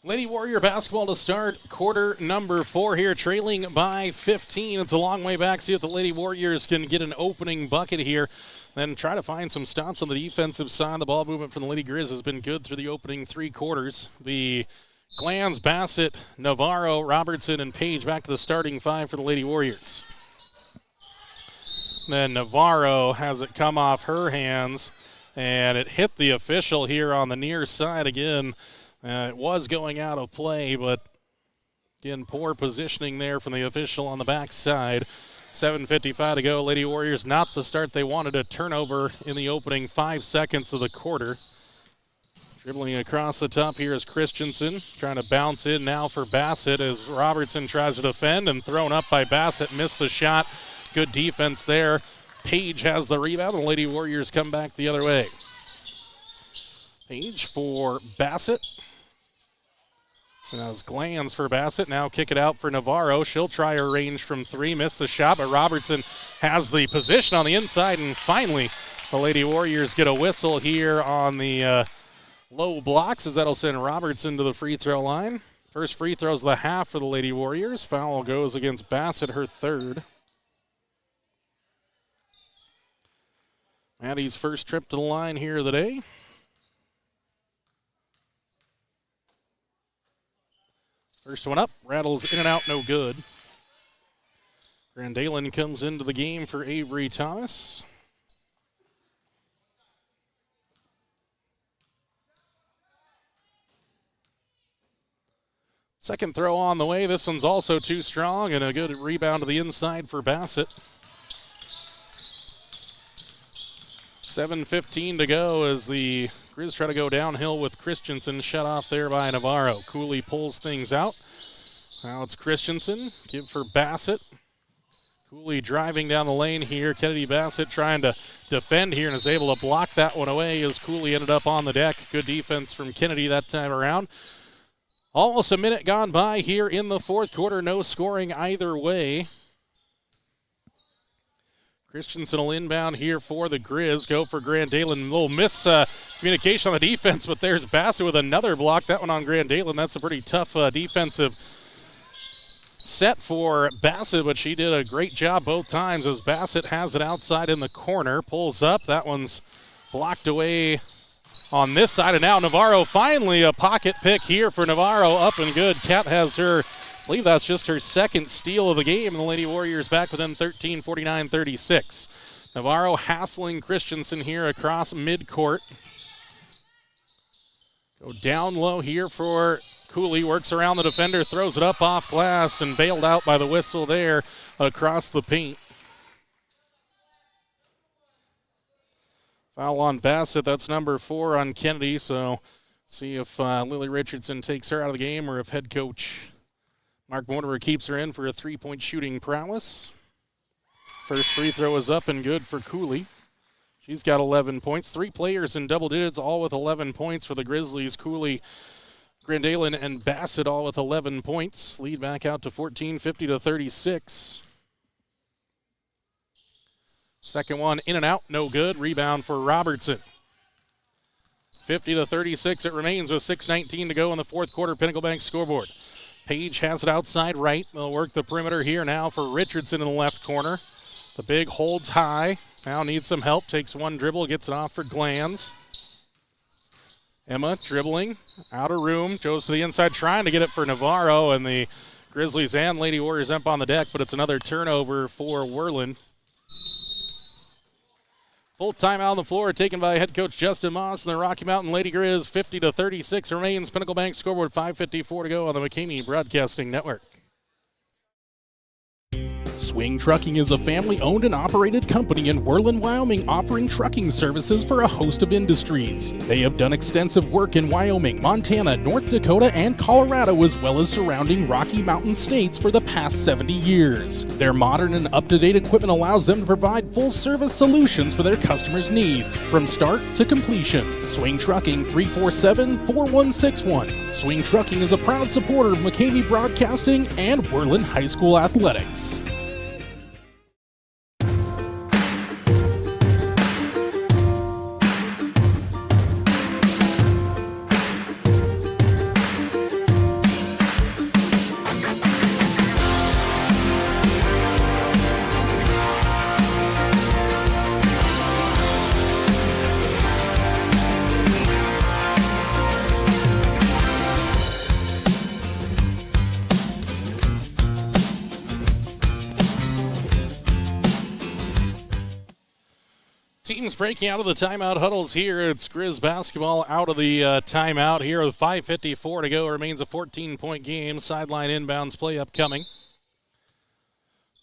Lady Warrior basketball to start quarter number 4 here, trailing by 15. It's a long way back. See if the Lady Warriors can get an opening bucket here. Then try to find some stops on the defensive side. The ball movement from the Lady Grizz has been good through the opening 3 quarters. The Glanz, Bassett, Navarro, Robertson, and Page back to the starting 5 for the Lady Warriors. Then Navarro has it come off her hands, and it hit the official here on the near side again. It was going out of play, but again, poor positioning there from the official on the backside. 7:55 to go. Lady Warriors not the start they wanted. A turnover in the opening 5 seconds of the quarter. Dribbling across the top here is Christensen, trying to bounce in now for Bassett as Robertson tries to defend, and thrown up by Bassett. Missed the shot. Good defense there. Page has the rebound, and the Lady Warriors come back the other way. Page for Bassett. And that was Glanz for Bassett. Now kick it out for Navarro. She'll try her range from 3. Missed the shot, but Robertson has the position on the inside. And finally, the Lady Warriors get a whistle here on the low blocks, as that'll send Robertson to the free throw line. First free throw's the half for the Lady Warriors. Foul goes against Bassett, her 3rd. Maddie's first trip to the line here of the day. First one up, rattles in and out, no good. Grandalen comes into the game for Avery Thomas. Second throw on the way. This one's also too strong, and a good rebound to the inside for Bassett. 7:15 to go as the Grizz try to go downhill with Christensen, shut off there by Navarro. Cooley pulls things out. Now it's Christensen, give for Bassett. Cooley driving down the lane here. Kennedy Bassett trying to defend here and is able to block that one away as Cooley ended up on the deck. Good defense from Kennedy that time around. Almost a minute gone by here in the fourth quarter. No scoring either way. Christensen will inbound here for the Grizz. Go for Grandalen. Little miscommunication on the defense, but there's Bassett with another block. That one on Grandalen. That's a pretty tough defensive set for Bassett, but she did a great job both times as Bassett has it outside in the corner. Pulls up. That one's blocked away on this side. And now Navarro, finally a pocket pick here for Navarro. Up and good. Kat has her, I believe that's just her second steal of the game, and the Lady Warriors back within 13, 49-36. Navarro hassling Christensen here across midcourt. Go down low here for Cooley, works around the defender, throws it up off glass, and bailed out by the whistle there across the paint. Foul on Bassett, that's number 4 on Kennedy, so see if Lily Richardson takes her out of the game or if head coach Mark Mortimer keeps her in for a 3-point shooting prowess. First free throw is up and good for Cooley. She's got 11 points. 3 players in double digits, all with 11 points for the Grizzlies. Cooley, Grandalen, and Bassett all with 11 points. Lead back out to 14, 50-36. Second one in and out, no good. Rebound for Robertson. 50-36 it remains with 6:19 to go in the fourth quarter. Pinnacle Bank scoreboard. Page has it outside right. They'll work the perimeter here now for Richardson in the left corner. The big holds high. Now needs some help. Takes one dribble, gets it off for Glanz. Emma dribbling, out of room, goes to the inside trying to get it for Navarro, and the Grizzlies and Lady Warriors up on the deck, but it's another turnover for Worland. Full timeout on the floor taken by head coach Justin Moss and the Rocky Mountain Lady Grizz. 50-36 remains. Pinnacle Bank scoreboard, 5:54 to go on the McCamey Broadcasting Network. Swing Trucking is a family-owned and operated company in Worland, Wyoming, offering trucking services for a host of industries. They have done extensive work in Wyoming, Montana, North Dakota, and Colorado, as well as surrounding Rocky Mountain states for the past 70 years. Their modern and up-to-date equipment allows them to provide full-service solutions for their customers' needs, from start to completion. Swing Trucking, 347-4161. Swing Trucking is a proud supporter of McCamey Broadcasting and Worland High School Athletics. Teams breaking out of the timeout huddles here. It's Grizz basketball out of the timeout here with 5:54 to go. Remains a 14-point game. Sideline inbounds play upcoming.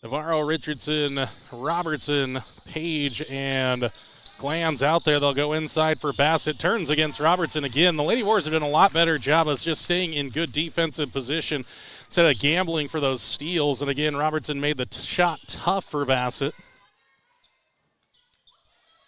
Navarro, Richardson, Robertson, Page, and Glanz out there. They'll go inside for Bassett. Turns against Robertson again. The Lady Warriors have done a lot better job of just staying in good defensive position instead of gambling for those steals. And again, Robertson made the shot tough for Bassett.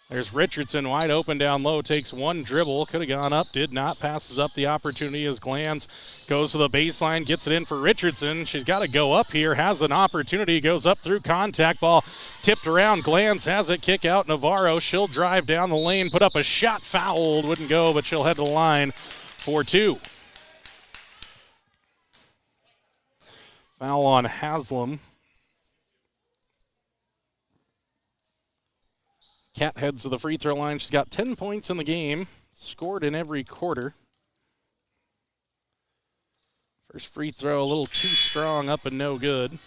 There's Richardson wide open down low, takes one dribble, could have gone up, did not, passes up the opportunity as Glanz goes to the baseline, gets it in for Richardson. She's got to go up here, has an opportunity, goes up through contact, ball tipped around. Glanz has it, kick out Navarro. She'll drive down the lane, put up a shot, fouled, wouldn't go, but she'll head to the line for two. Foul on Haslam. Cat heads to the free throw line. She's got 10 points in the game, scored in every quarter. First free throw a little too strong, up and no good.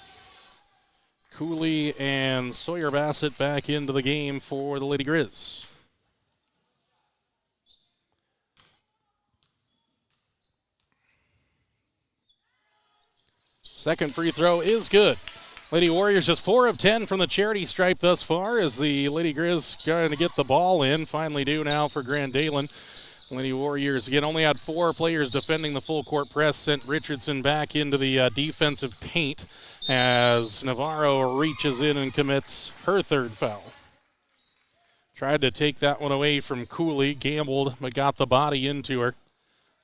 Cooley and Sawyer Bassett back into the game for the Lady Grizz. Second free throw is good. Lady Warriors just 4 of 10 from the charity stripe thus far as the Lady Grizz trying to get the ball in. Finally do now for Grandalen. Lady Warriors, again, only had 4 players defending the full court press, sent Richardson back into the defensive paint as Navarro reaches in and commits her third foul. Tried to take that one away from Cooley, gambled, but got the body into her.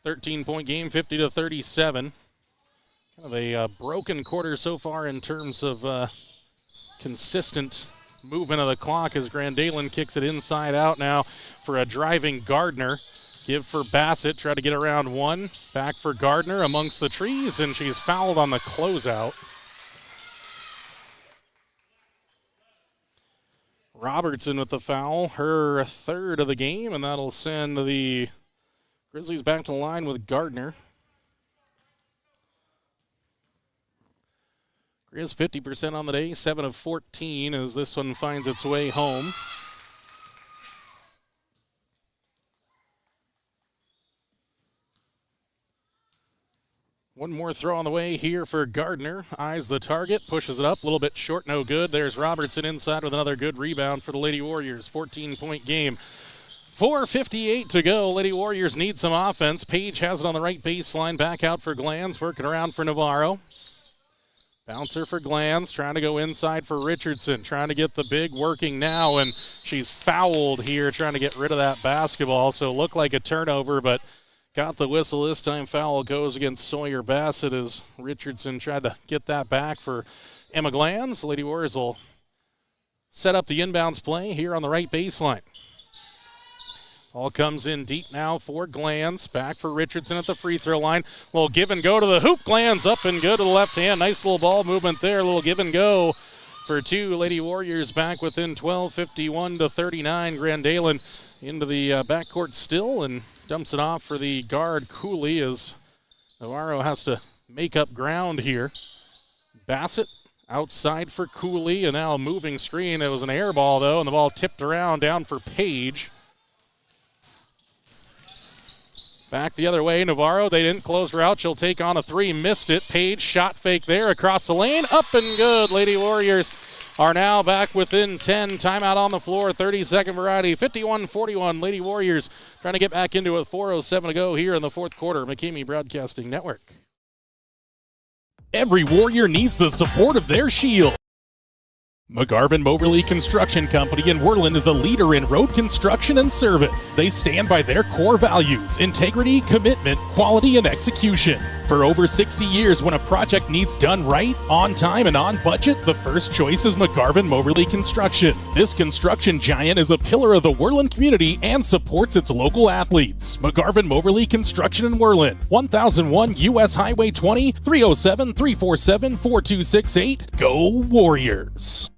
13-point game, 50-37. Kind of a broken quarter so far in terms of consistent movement of the clock as Grandalen kicks it inside out now for a driving Gardner. Give for Bassett, try to get around one. Back for Gardner amongst the trees, and she's fouled on the closeout. Robertson with the foul, her third of the game, and that'll send the Grizzlies back to the line with Gardner. Grizz 50% on the day, 7 of 14 as this one finds its way home. One more throw on the way here for Gardner. Eyes the target, pushes it up, a little bit short, no good. There's Robertson inside with another good rebound for the Lady Warriors. 14-point game. 4:58 to go. Lady Warriors need some offense. Page has it on the right baseline. Back out for Glanz, working around for Navarro. Bouncer for Glanz, trying to go inside for Richardson, trying to get the big working now, and she's fouled here, trying to get rid of that basketball. So it looked like a turnover, but got the whistle this time. Foul goes against Sawyer Bassett as Richardson tried to get that back for Emma Glanz. Lady Warriors will set up the inbounds play here on the right baseline. Ball comes in deep now for Glanz. Back for Richardson at the free throw line. Little give and go to the hoop. Glanz up and good to the left hand. Nice little ball movement there. Little give and go for two. Lady Warriors back within 12, 51-39. Grandalen into the backcourt still and dumps it off for the guard Cooley as Navarro has to make up ground here. Bassett outside for Cooley and now a moving screen. It was an air ball though, and the ball tipped around down for Page. Back the other way, Navarro, they didn't close her out. She'll take on a three, missed it. Page, shot fake there across the lane, up and good. Lady Warriors are now back within 10. Timeout on the floor, 30-second variety, 51-41. Lady Warriors trying to get back into it, 4:07 to go here in the fourth quarter. McKamey Broadcasting Network. Every Warrior needs the support of their shield. McGarvin Moberly Construction Company in Worland is a leader in road construction and service. They stand by their core values: integrity, commitment, quality, and execution. For over 60 years, when a project needs done right, on time, and on budget, the first choice is McGarvin Moberly Construction. This construction giant is a pillar of the Worland community and supports its local athletes. McGarvin Moberly Construction in Worland, 1001 U.S. Highway 20, 307-347-4268. Go Warriors!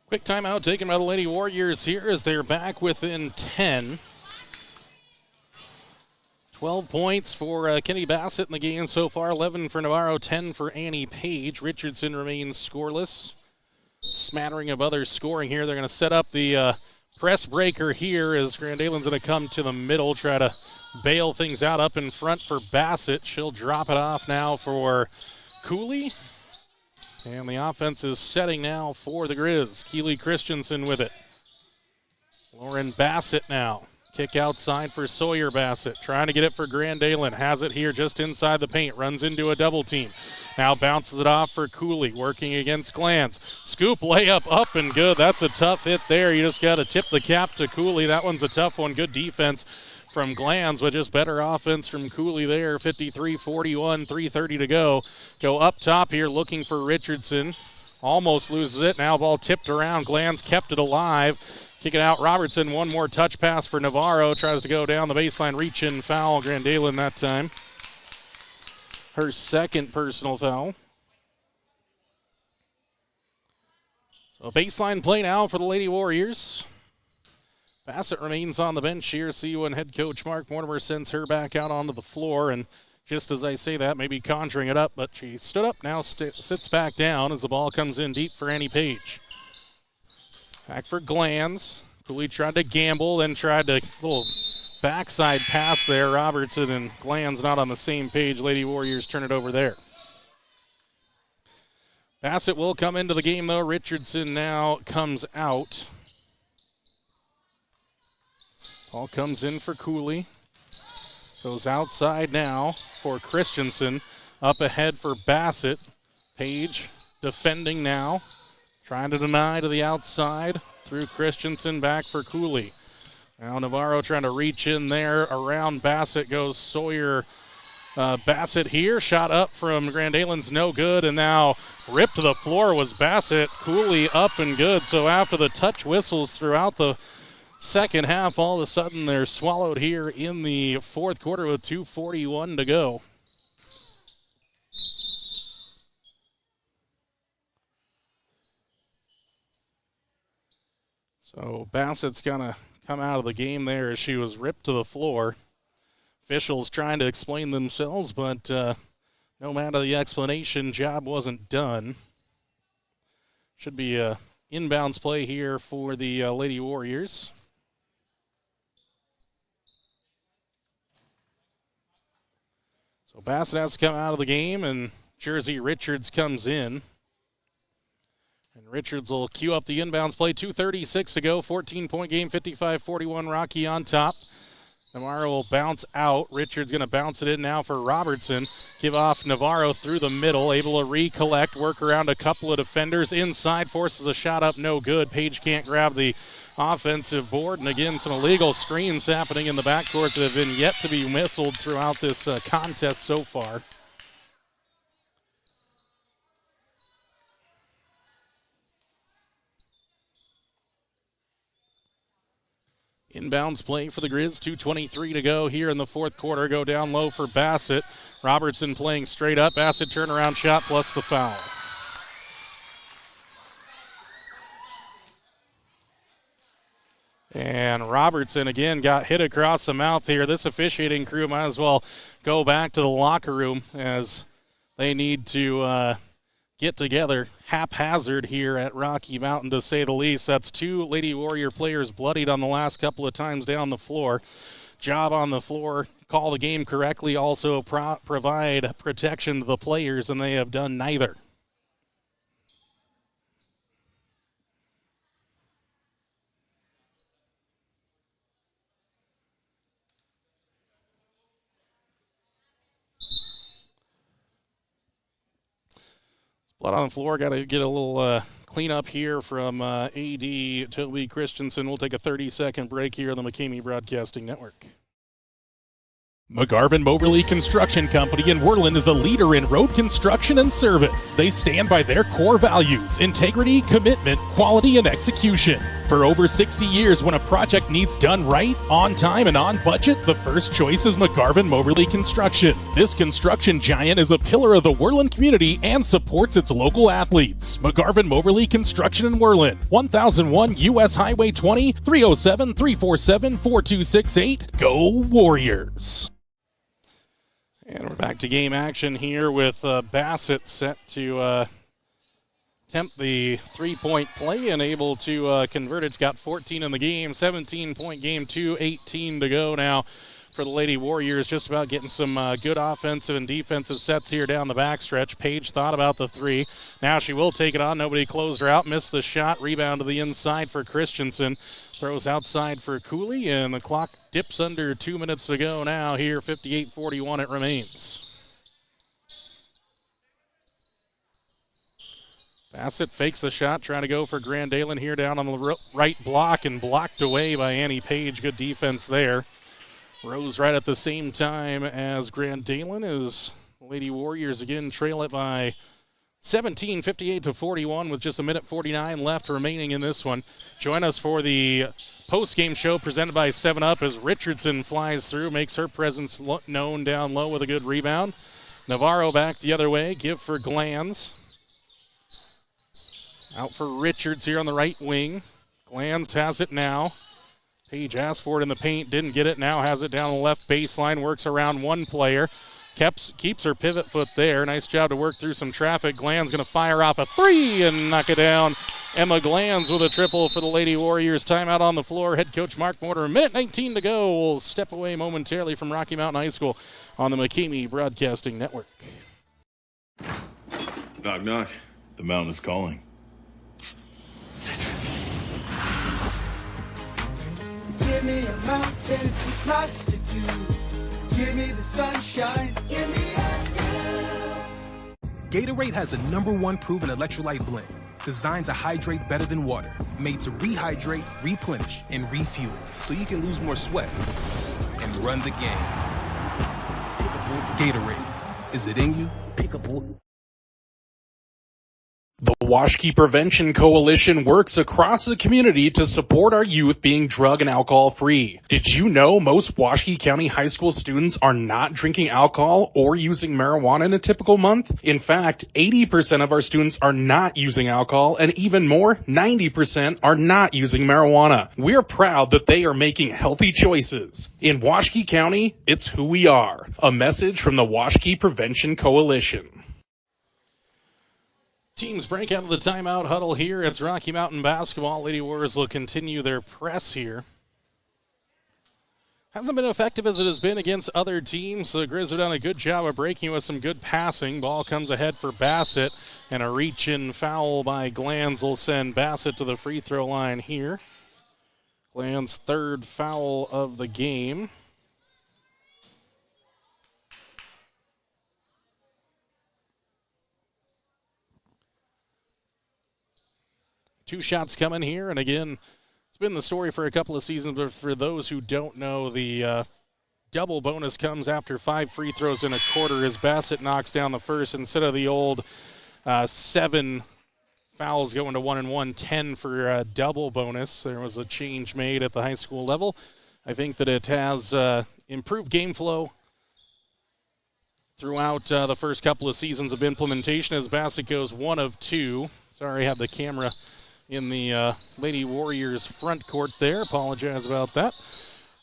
Quick timeout taken by the Lady Warriors here as they're back within 10. 12 points for Kenny Bassett in the game so far, 11 for Navarro, 10 for Annie Page. Richardson remains scoreless. Smattering of other scoring here. They're going to set up the press breaker here as Grandalen's going to come to the middle, try to bail things out up in front for Bassett. She'll drop it off now for Cooley. And the offense is setting now for the Grizz. Keely Christensen with it. Lauren Bassett now. Kick outside for Sawyer Bassett. Trying to get it for Grandalen. Has it here just inside the paint. Runs into a double team. Now bounces it off for Cooley. Working against Glanz. Scoop layup up and good. That's a tough hit there. You just got to tip the cap to Cooley. That one's a tough one. Good defense from Glanz, but just better offense from Cooley there. 53-41, 3:30 to go. Go up top here looking for Richardson. Almost loses it. Now ball tipped around. Glanz kept it alive. Kick it out. Robertson, one more touch pass for Navarro. Tries to go down the baseline, reach in, foul. Grandalen that time. Her second personal foul. So baseline play now for the Lady Warriors. Bassett remains on the bench here. See when head coach Mark Mortimer sends her back out onto the floor. And just as I say that, maybe conjuring it up, but she stood up now, sits back down as the ball comes in deep for Annie Page. Back for Glanz. Cooley tried to gamble, then tried to little backside pass there. Robertson and Glanz not on the same page. Lady Warriors turn it over there. Bassett will come into the game though. Richardson now comes out. Ball comes in for Cooley. Goes outside now for Christensen. Up ahead for Bassett. Page defending now. Trying to deny to the outside. Through Christensen, back for Cooley. Now Navarro trying to reach in there. Around Bassett goes Sawyer. Bassett here. Shot up from Grandalen's no good. And now ripped to the floor was Bassett. Cooley up and good. So after the touch whistles throughout the second half, all of a sudden they're swallowed here in the fourth quarter with 2:41 to go. So Bassett's going to come out of the game there as she was ripped to the floor. Officials trying to explain themselves, but no matter the explanation, job wasn't done. Should be a inbounds play here for the Lady Warriors. So Bassett has to come out of the game, and Jersey Richards comes in. And Richards will cue up the inbounds play. 2:36 to go, 14-point game, 55-41, Rocky on top. Navarro will bounce out. Richards going to bounce it in now for Robertson. Give off Navarro through the middle, able to recollect, work around a couple of defenders. Inside, forces a shot up, no good. Page can't grab the offensive board. And again, some illegal screens happening in the backcourt that have been yet to be whistled throughout this contest so far. Inbounds play for the Grizz, 2:23 to go here in the fourth quarter. Go down low for Bassett. Robertson playing straight up. Bassett turnaround shot plus the foul. And Robertson again got hit across the mouth here. This officiating crew might as well go back to the locker room as they need to get together haphazard here at Rocky Mountain, to say the least. That's two Lady Warrior players bloodied on the last couple of times down the floor. Job on the floor, call the game correctly, also provide protection to the players, and they have done neither. Blood on the floor. Got to get a little cleanup here from AD Toby Christensen. We'll take a 30-second break here on the McCamey Broadcasting Network. McGarvin Moberly Construction Company in Worland is a leader in road construction and service. They stand by their core values: integrity, commitment, quality, and execution. For over 60 years, when a project needs done right, on time, and on budget, the first choice is McGarvin Moberly Construction. This construction giant is a pillar of the Worland community and supports its local athletes. McGarvin Moberly Construction in Worland, 1001 U.S. Highway 20, 307-347-4268. Go Warriors! And we're back to game action here with Bassett set to attempt the three-point play and able to convert it. Got 14 in the game, 17-point game, 2:18 to go now for the Lady Warriors. Just about getting some good offensive and defensive sets here down the backstretch. Page thought about the three. Now she will take it on. Nobody closed her out. Missed the shot. Rebound to the inside for Christensen. Throws outside for Cooley, and the clock dips under 2 minutes to go now here. 58-41 it remains. Bassett fakes the shot, trying to go for Grand Dalen here down on the right block, and blocked away by Annie Page. Good defense there. Rose right at the same time as Grand Dalen, as Lady Warriors again trail it by 17, 58-41 with just 1:49 left remaining in this one. Join us for the post-game show presented by 7-Up as Richardson flies through, makes her presence known down low with a good rebound. Navarro back the other way, give for Glanz. Out for Richards here on the right wing. Glanz has it now. Page asked for it in the paint, didn't get it, now has it down the left baseline, works around one player. Keeps her pivot foot there. Nice job to work through some traffic. Glanz going to fire off a three and knock it down. Emma Glanz with a triple for the Lady Warriors. Timeout on the floor. Head coach Mark Morter, 1:19 to go. We'll step away momentarily from Rocky Mountain High School on the McCamey Broadcasting Network. Knock, knock. The mountain is calling. Give me a mountain with lots to do. Give me the sunshine. Give me a Gatorade has the #1 proven electrolyte blend, designed to hydrate better than water, made to rehydrate, replenish, and refuel, so you can lose more sweat and run the game. Gatorade, is it in you? The Washkey Prevention Coalition works across the community to support our youth being drug and alcohol free. Did you know most Washkey County high school students are not drinking alcohol or using marijuana in a typical month? In fact, 80% of our students are not using alcohol, and even more, 90% are not using marijuana. We're proud that they are making healthy choices. In Washkey County, it's who we are. A message from the Washkey Prevention Coalition. Teams break out of the timeout huddle here. It's Rocky Mountain basketball. Lady Warriors will continue their press here. Hasn't been effective as it has been against other teams. The Grizz have done a good job of breaking with some good passing. Ball comes ahead for Bassett, and a reach-in foul by Glanz will send Bassett to the free throw line here. Glanz' third foul of the game. 2 shots coming here, and again, it's been the story for a couple of seasons, but for those who don't know, the double bonus comes after 5 free throws in a quarter as Bassett knocks down the first instead of the old 7 fouls going to 1 and 1, 10 for a double bonus. There was a change made at the high school level. I think that it has improved game flow throughout the first couple of seasons of implementation as Bassett goes 1 of 2. Sorry, I have the camera in the Lady Warriors front court there. Apologize about that.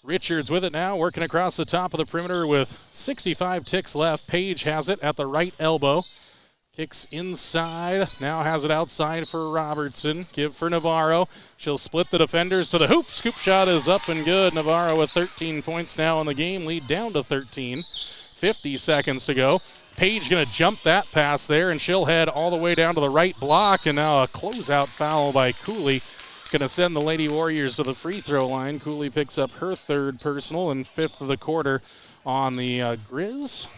Richards with it now, working across the top of the perimeter with 65 ticks left. Page has it at the right elbow. Kicks inside, now has it outside for Robertson. Give for Navarro. She'll split the defenders to the hoop. Scoop shot is up and good. Navarro with 13 points now in the game. Lead down to 13. 50 seconds to go. Page going to jump that pass there, and she'll head all the way down to the right block, and now a closeout foul by Cooley. Going to send the Lady Warriors to the free throw line. Cooley picks up her 3rd personal and 5th of the quarter on the Grizz.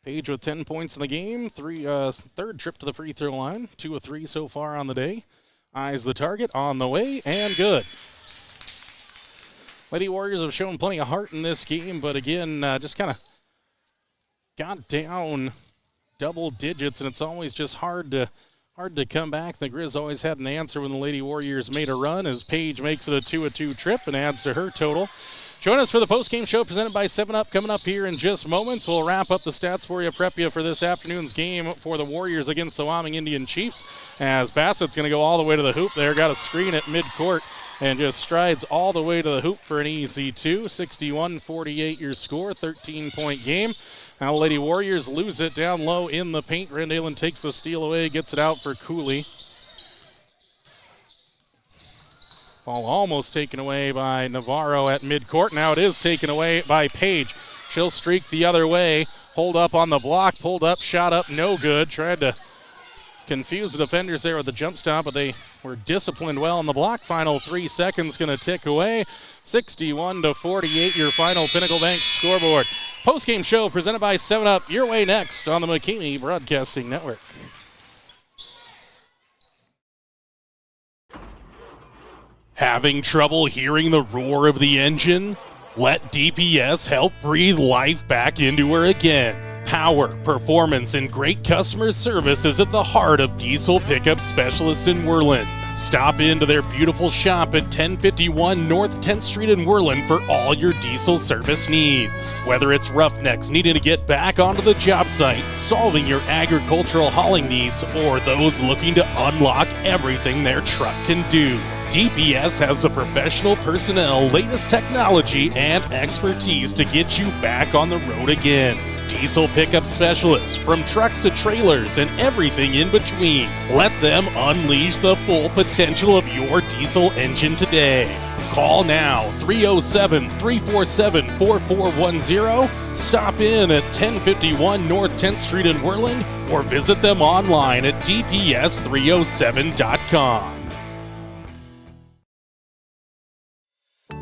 Page with 10 points in the game. 3rd trip to the free throw line. 2 of 3 so far on the day. Eyes the target, on the way, and good. Lady Warriors have shown plenty of heart in this game, but again, just kind of got down double digits, and it's always just hard to come back. The Grizz always had an answer when the Lady Warriors made a run as Page makes it a 2-of-2 trip and adds to her total. Join us for the postgame show presented by 7-Up coming up here in just moments. We'll wrap up the stats for you, prep you for this afternoon's game for the Warriors against the Wyoming Indian Chiefs as Bassett's going to go all the way to the hoop there. Got a screen at midcourt and just strides all the way to the hoop for an easy 2. 61-48 your score, 13-point game. Now Lady Warriors lose it down low in the paint. Rendalen takes the steal away, gets it out for Cooley. Ball almost taken away by Navarro at midcourt. Now it is taken away by Page. She'll streak the other way. Hold up on the block, pulled up, shot up, no good. Tried to confuse the defenders there with the jump stop, but they were disciplined well on the block. Final 3 seconds going to tick away. 61-48 your final Pinnacle Bank scoreboard. Postgame show presented by 7-Up. Your way next on the McKamey Broadcasting Network. Having trouble hearing the roar of the engine? Let DPS help breathe life back into her again. Power, performance, and great customer service is at the heart of diesel pickup specialists in Worland. Stop into their beautiful shop at 1051 North 10th Street in Worland for all your diesel service needs. Whether it's roughnecks needing to get back onto the job site, solving your agricultural hauling needs, or those looking to unlock everything their truck can do, DPS has the professional personnel, latest technology, and expertise to get you back on the road again. Diesel pickup specialists, from trucks to trailers and everything in between. Let them unleash the full potential of your diesel engine today. Call now, 307-347-4410. Stop in at 1051 North 10th Street in Worland or visit them online at dps307.com.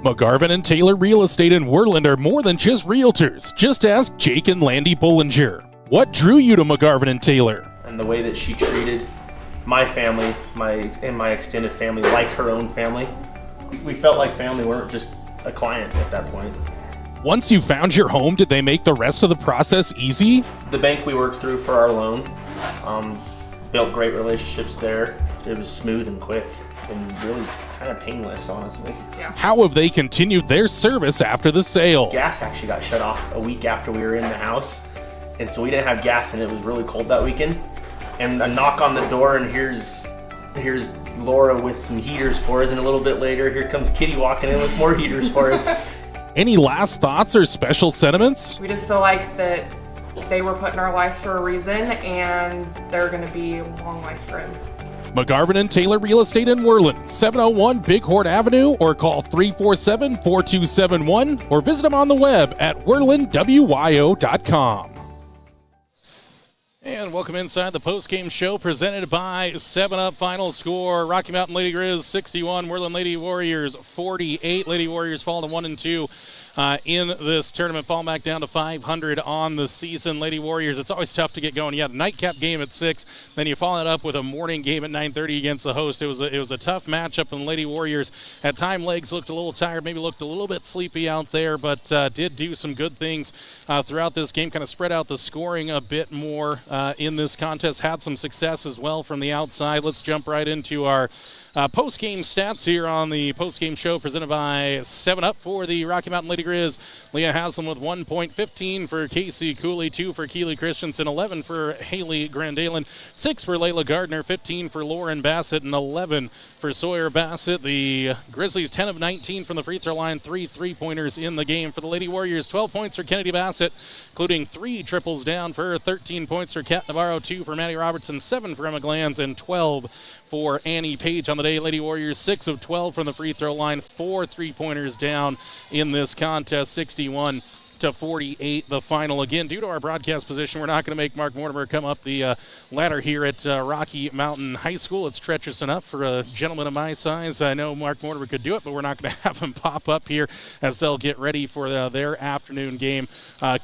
McGarvin and Taylor Real Estate in Worland are more than just realtors. Just ask Jake and Landy Bollinger. What drew you to McGarvin and Taylor? And the way that she treated my family, my extended family, like her own family. We felt like family. We weren't just a client at that point. Once you found your home, did they make the rest of the process easy? The bank we worked through for our loan, built great relationships there. It was smooth and quick and really kind of painless, honestly. Yeah. How have they continued their service after the sale? Gas actually got shut off a week after we were in the house, and so we didn't have gas, and it was really cold that weekend. And a knock on the door, and here's Laura with some heaters for us, and a little bit later, here comes Kitty walking in with more heaters for us. Any last thoughts or special sentiments? We just feel like that they were put in our life for a reason, and they're going to be long life friends. McGarvin and Taylor Real Estate in Worland, 701 Big Horn Avenue, or call 347-4271, or visit them on the web at worlandwyo.com. And welcome inside the postgame show presented by 7-Up. Final score, Rocky Mountain Lady Grizz 61, Worland Lady Warriors 48. Lady Warriors fall to 1-2 in this tournament, falling back down to 500 on the season. Lady Warriors, it's always tough to get going. You had a nightcap game at 6, then you follow it up with a morning game at 9:30 against the host. It was a tough matchup, and Lady Warriors at time legs looked a little tired, maybe looked a little bit sleepy out there, but did do some good things throughout this game, kind of spread out the scoring a bit more in this contest, had some success as well from the outside. Let's jump right into our post-game stats here on the post-game show presented by 7-Up for the Rocky Mountain Lady Grizz. Leah Haslam with 1 point, 15 for Casey Cooley, 2 for Keely Christensen, 11 for Haley Grandalen, 6 for Layla Gardner, 15 for Lauren Bassett, and 11 for Sawyer Bassett. The Grizzlies 10 of 19 from the free throw line, 3 3-pointers in the game. For the Lady Warriors, 12 points for Kennedy Bassett, including 3 triples down for her, 13 points for Kat Navarro, 2 for Maddie Robertson, 7 for Emma Glanz, and 12 for Annie Page on the day. Lady Warriors 6 of 12 from the free throw line, 4 3-pointers down in this contest, 61-48 the final. Again, due to our broadcast position, we're not going to make Mark Mortimer come up the ladder here at Rocky Mountain High School. It's treacherous enough for a gentleman of my size. I know Mark Mortimer could do it, but we're not going to have him pop up here as they'll get ready for their afternoon game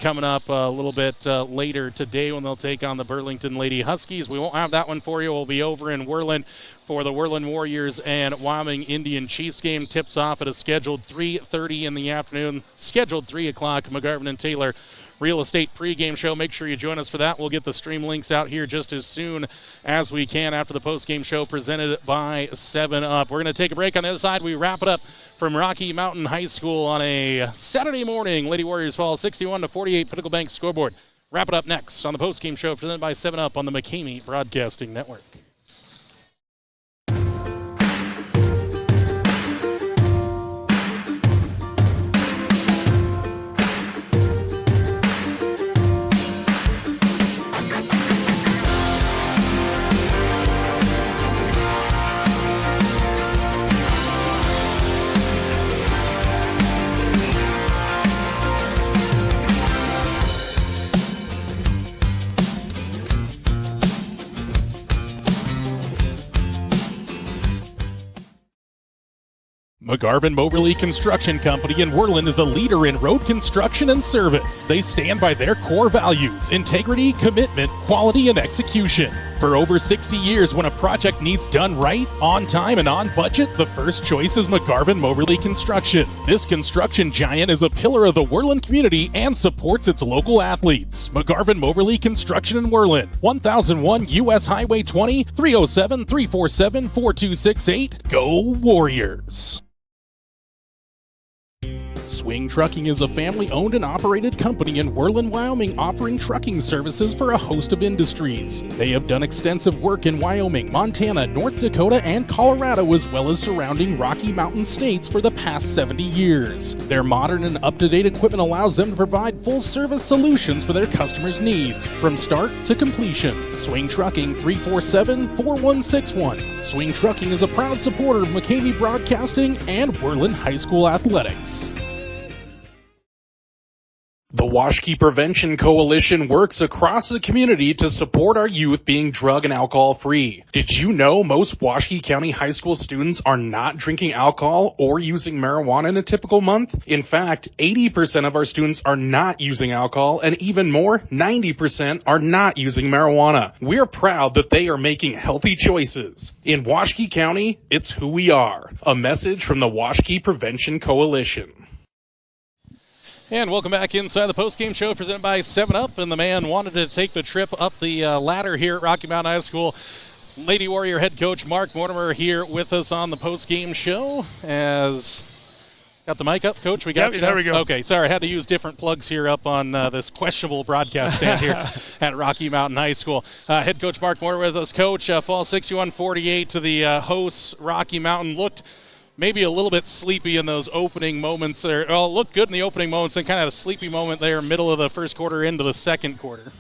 coming up a little bit later today when they'll take on the Burlington Lady Huskies. We won't have that one for you. We'll be over in Worland for the Worland Warriors and Wyoming Indian Chiefs game. Tips off at a scheduled 3:30 in the afternoon, scheduled 3 o'clock, McGarvin and Taylor Real Estate pregame show. Make sure you join us for that. We'll get the stream links out here just as soon as we can after the postgame show presented by 7-Up. We're going to take a break. On the other side, we wrap it up from Rocky Mountain High School on a Saturday morning. Lady Warriors fall 61-48 Pinnacle Bank scoreboard. Wrap it up next on the postgame show presented by 7-Up on the McCamey Broadcasting Network. McGarvin Moberly Construction Company in Worland is a leader in road construction and service. They stand by their core values: integrity, commitment, quality, and execution. For over 60 years, when a project needs done right, on time, and on budget, the first choice is McGarvin Moberly Construction. This construction giant is a pillar of the Worland community and supports its local athletes. McGarvin Moberly Construction in Worland, 1001 U.S. Highway 20, 307-347-4268. Go Warriors! Swing Trucking is a family-owned and operated company in Worland, Wyoming, offering trucking services for a host of industries. They have done extensive work in Wyoming, Montana, North Dakota, and Colorado, as well as surrounding Rocky Mountain states for the past 70 years. Their modern and up-to-date equipment allows them to provide full-service solutions for their customers' needs, from start to completion. Swing Trucking, 347-4161. Swing Trucking is a proud supporter of McCamey Broadcasting and Worland High School Athletics. The Washkey Prevention Coalition works across the community to support our youth being drug and alcohol free. Did you know most Washkey County high school students are not drinking alcohol or using marijuana in a typical month? In fact, 80% of our students are not using alcohol, and even more, 90% are not using marijuana. We're proud that they are making healthy choices. In Washkey County, it's who we are. A message from the Washkey Prevention Coalition. And welcome back inside the postgame show presented by 7-Up. And the man wanted to take the trip up the ladder here at Rocky Mountain High School. Lady Warrior head coach Mark Mortimer here with us on the postgame show. Got the mic up, Coach? We got you now? There we go. Okay, sorry. I had to use different plugs here up on this questionable broadcast stand here at Rocky Mountain High School. Head coach Mark Mortimer with us. Coach, fall 61-48 to the hosts. Rocky Mountain looked maybe a little bit sleepy in those opening moments there. Well, looked good in the opening moments and kind of a sleepy moment there, middle of the first quarter into the second quarter.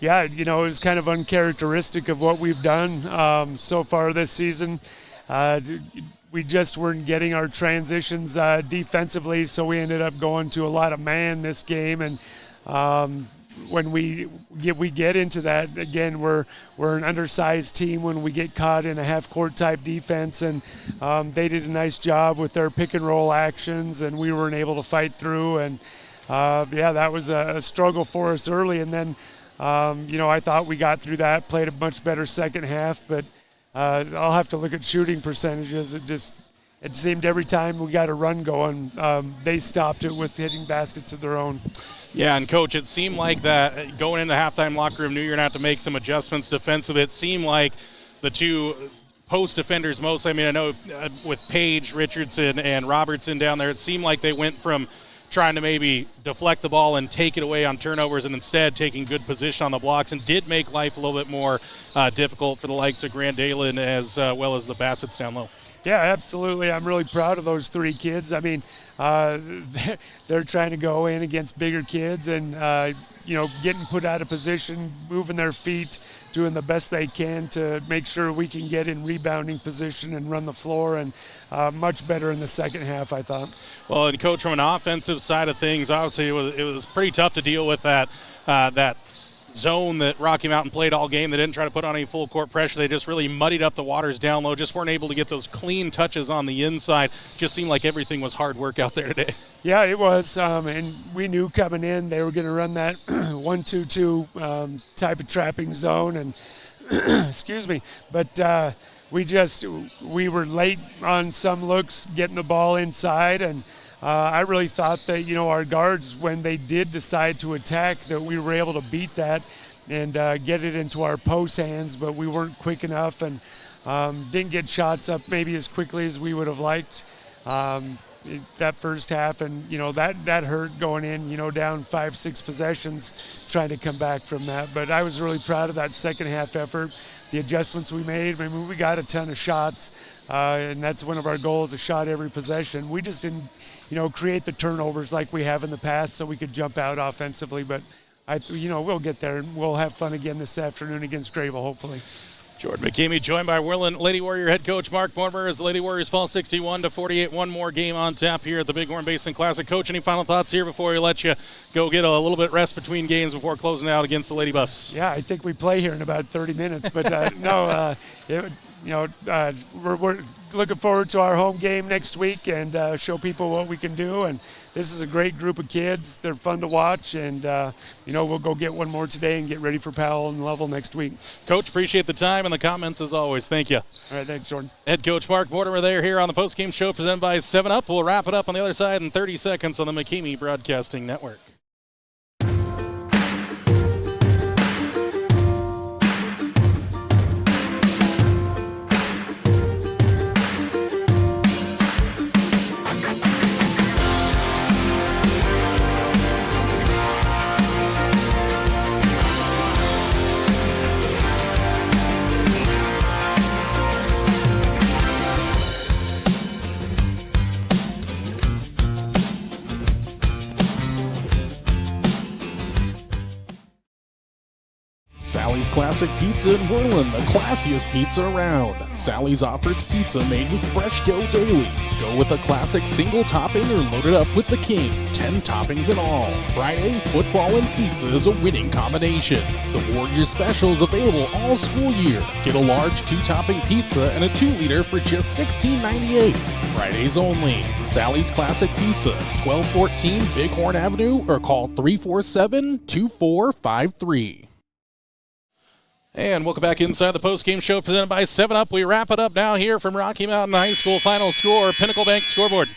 Yeah, it was kind of uncharacteristic of what we've done so far this season. We just weren't getting our transitions defensively, so we ended up going to a lot of man this game. And when we get into that, again, we're an undersized team when we get caught in a half-court type defense, and they did a nice job with their pick-and-roll actions, and we weren't able to fight through. And, that was a struggle for us early. And then, I thought we got through that, played a much better second half, but I'll have to look at shooting percentages. It seemed every time we got a run going, they stopped it with hitting baskets of their own. Yeah, and Coach, it seemed like that going into the halftime locker room, knew you're going to have to make some adjustments defensively. It seemed like the two post defenders mostly, I know with Page, Richardson, and Robertson down there, it seemed like they went from trying to maybe deflect the ball and take it away on turnovers and instead taking good position on the blocks, and did make life a little bit more difficult for the likes of Grand Dalen as well as the Bassets down low. Yeah, absolutely. I'm really proud of those three kids. They're trying to go in against bigger kids and, getting put out of position, moving their feet, doing the best they can to make sure we can get in rebounding position and run the floor, and much better in the second half, I thought. Well, and Coach, from an offensive side of things, obviously it was pretty tough to deal with that zone that Rocky Mountain played all game. They didn't try to put on any full court pressure. They just really muddied up the waters down low, just weren't able to get those clean touches on the inside. Just seemed like everything was hard work out there today. Yeah, it was, and we knew coming in they were going to run that 1-2-2 type of trapping zone, and excuse me, but we were late on some looks getting the ball inside, and I really thought that, our guards, when they did decide to attack, that we were able to beat that and get it into our post hands, but we weren't quick enough and didn't get shots up maybe as quickly as we would have liked that first half. And, that hurt going in, down 5-6 possessions, trying to come back from that. But I was really proud of that second half effort, the adjustments we made. We got a ton of shots, and that's one of our goals, a shot every possession. We just didn't create the turnovers like we have in the past, so we could jump out offensively. But we'll get there, and we'll have fun again this afternoon against Grable, hopefully. Jordan McKamey joined by Worland Lady Warrior head coach Mark Mortimer as the Lady Warriors fall 61-48. One more game on tap here at the Big Horn Basin Classic. Coach, any final thoughts here before we let you go get a little bit rest between games before closing out against the Lady Buffs? Yeah, I think we play here in about 30 minutes, but we're looking forward to our home game next week and show people what we can do. And this is a great group of kids. They're fun to watch, and we'll go get one more today and get ready for Powell and Level next week. Coach, appreciate the time and the comments as always. Thank you. All right, thanks, Jordan. Head coach Mark Mortimer there here on the postgame show presented by 7-Up. We'll wrap it up on the other side in 30 seconds on the McKamey Broadcasting Network. Sally's Classic Pizza in Worland, the classiest pizza around. Sally's offers pizza made with fresh dough daily. Go with a classic single topping or load it up with the king. 10 toppings in all. Friday, football and pizza is a winning combination. The Warriors special is available all school year. Get a large 2-topping pizza and a 2-liter for just $16.98. Fridays only. Sally's Classic Pizza, 1214 Big Horn Avenue, or call 347-2453. And welcome back inside the postgame show presented by 7-Up. We wrap it up now here from Rocky Mountain High School. Final score, Pinnacle Bank scoreboard.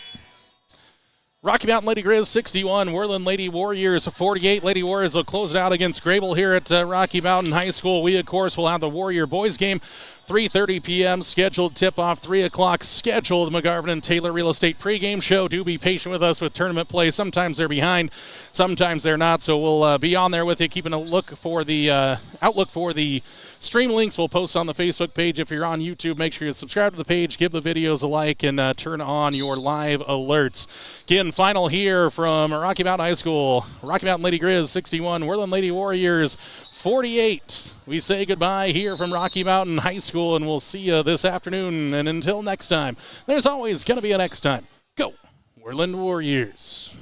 Rocky Mountain Lady Grizz 61, Worland Lady Warriors 48. Lady Warriors will close it out against Grable here at Rocky Mountain High School. We, of course, will have the Warrior boys game, 3:30 p.m. scheduled tip-off, 3 o'clock scheduled McGarvin and Taylor Real Estate pregame show. Do be patient with us with tournament play. Sometimes they're behind, sometimes they're not, so we'll be on there with you, keeping a look for the outlook for the stream links. We'll post on the Facebook page. If you're on YouTube, make sure you subscribe to the page, give the videos a like, and turn on your live alerts. Again, final here from Rocky Mountain High School. Rocky Mountain Lady Grizz 61, Worland Lady Warriors 48. We say goodbye here from Rocky Mountain High School, and we'll see you this afternoon. And until next time, there's always going to be a next time. Go, Worland Warriors.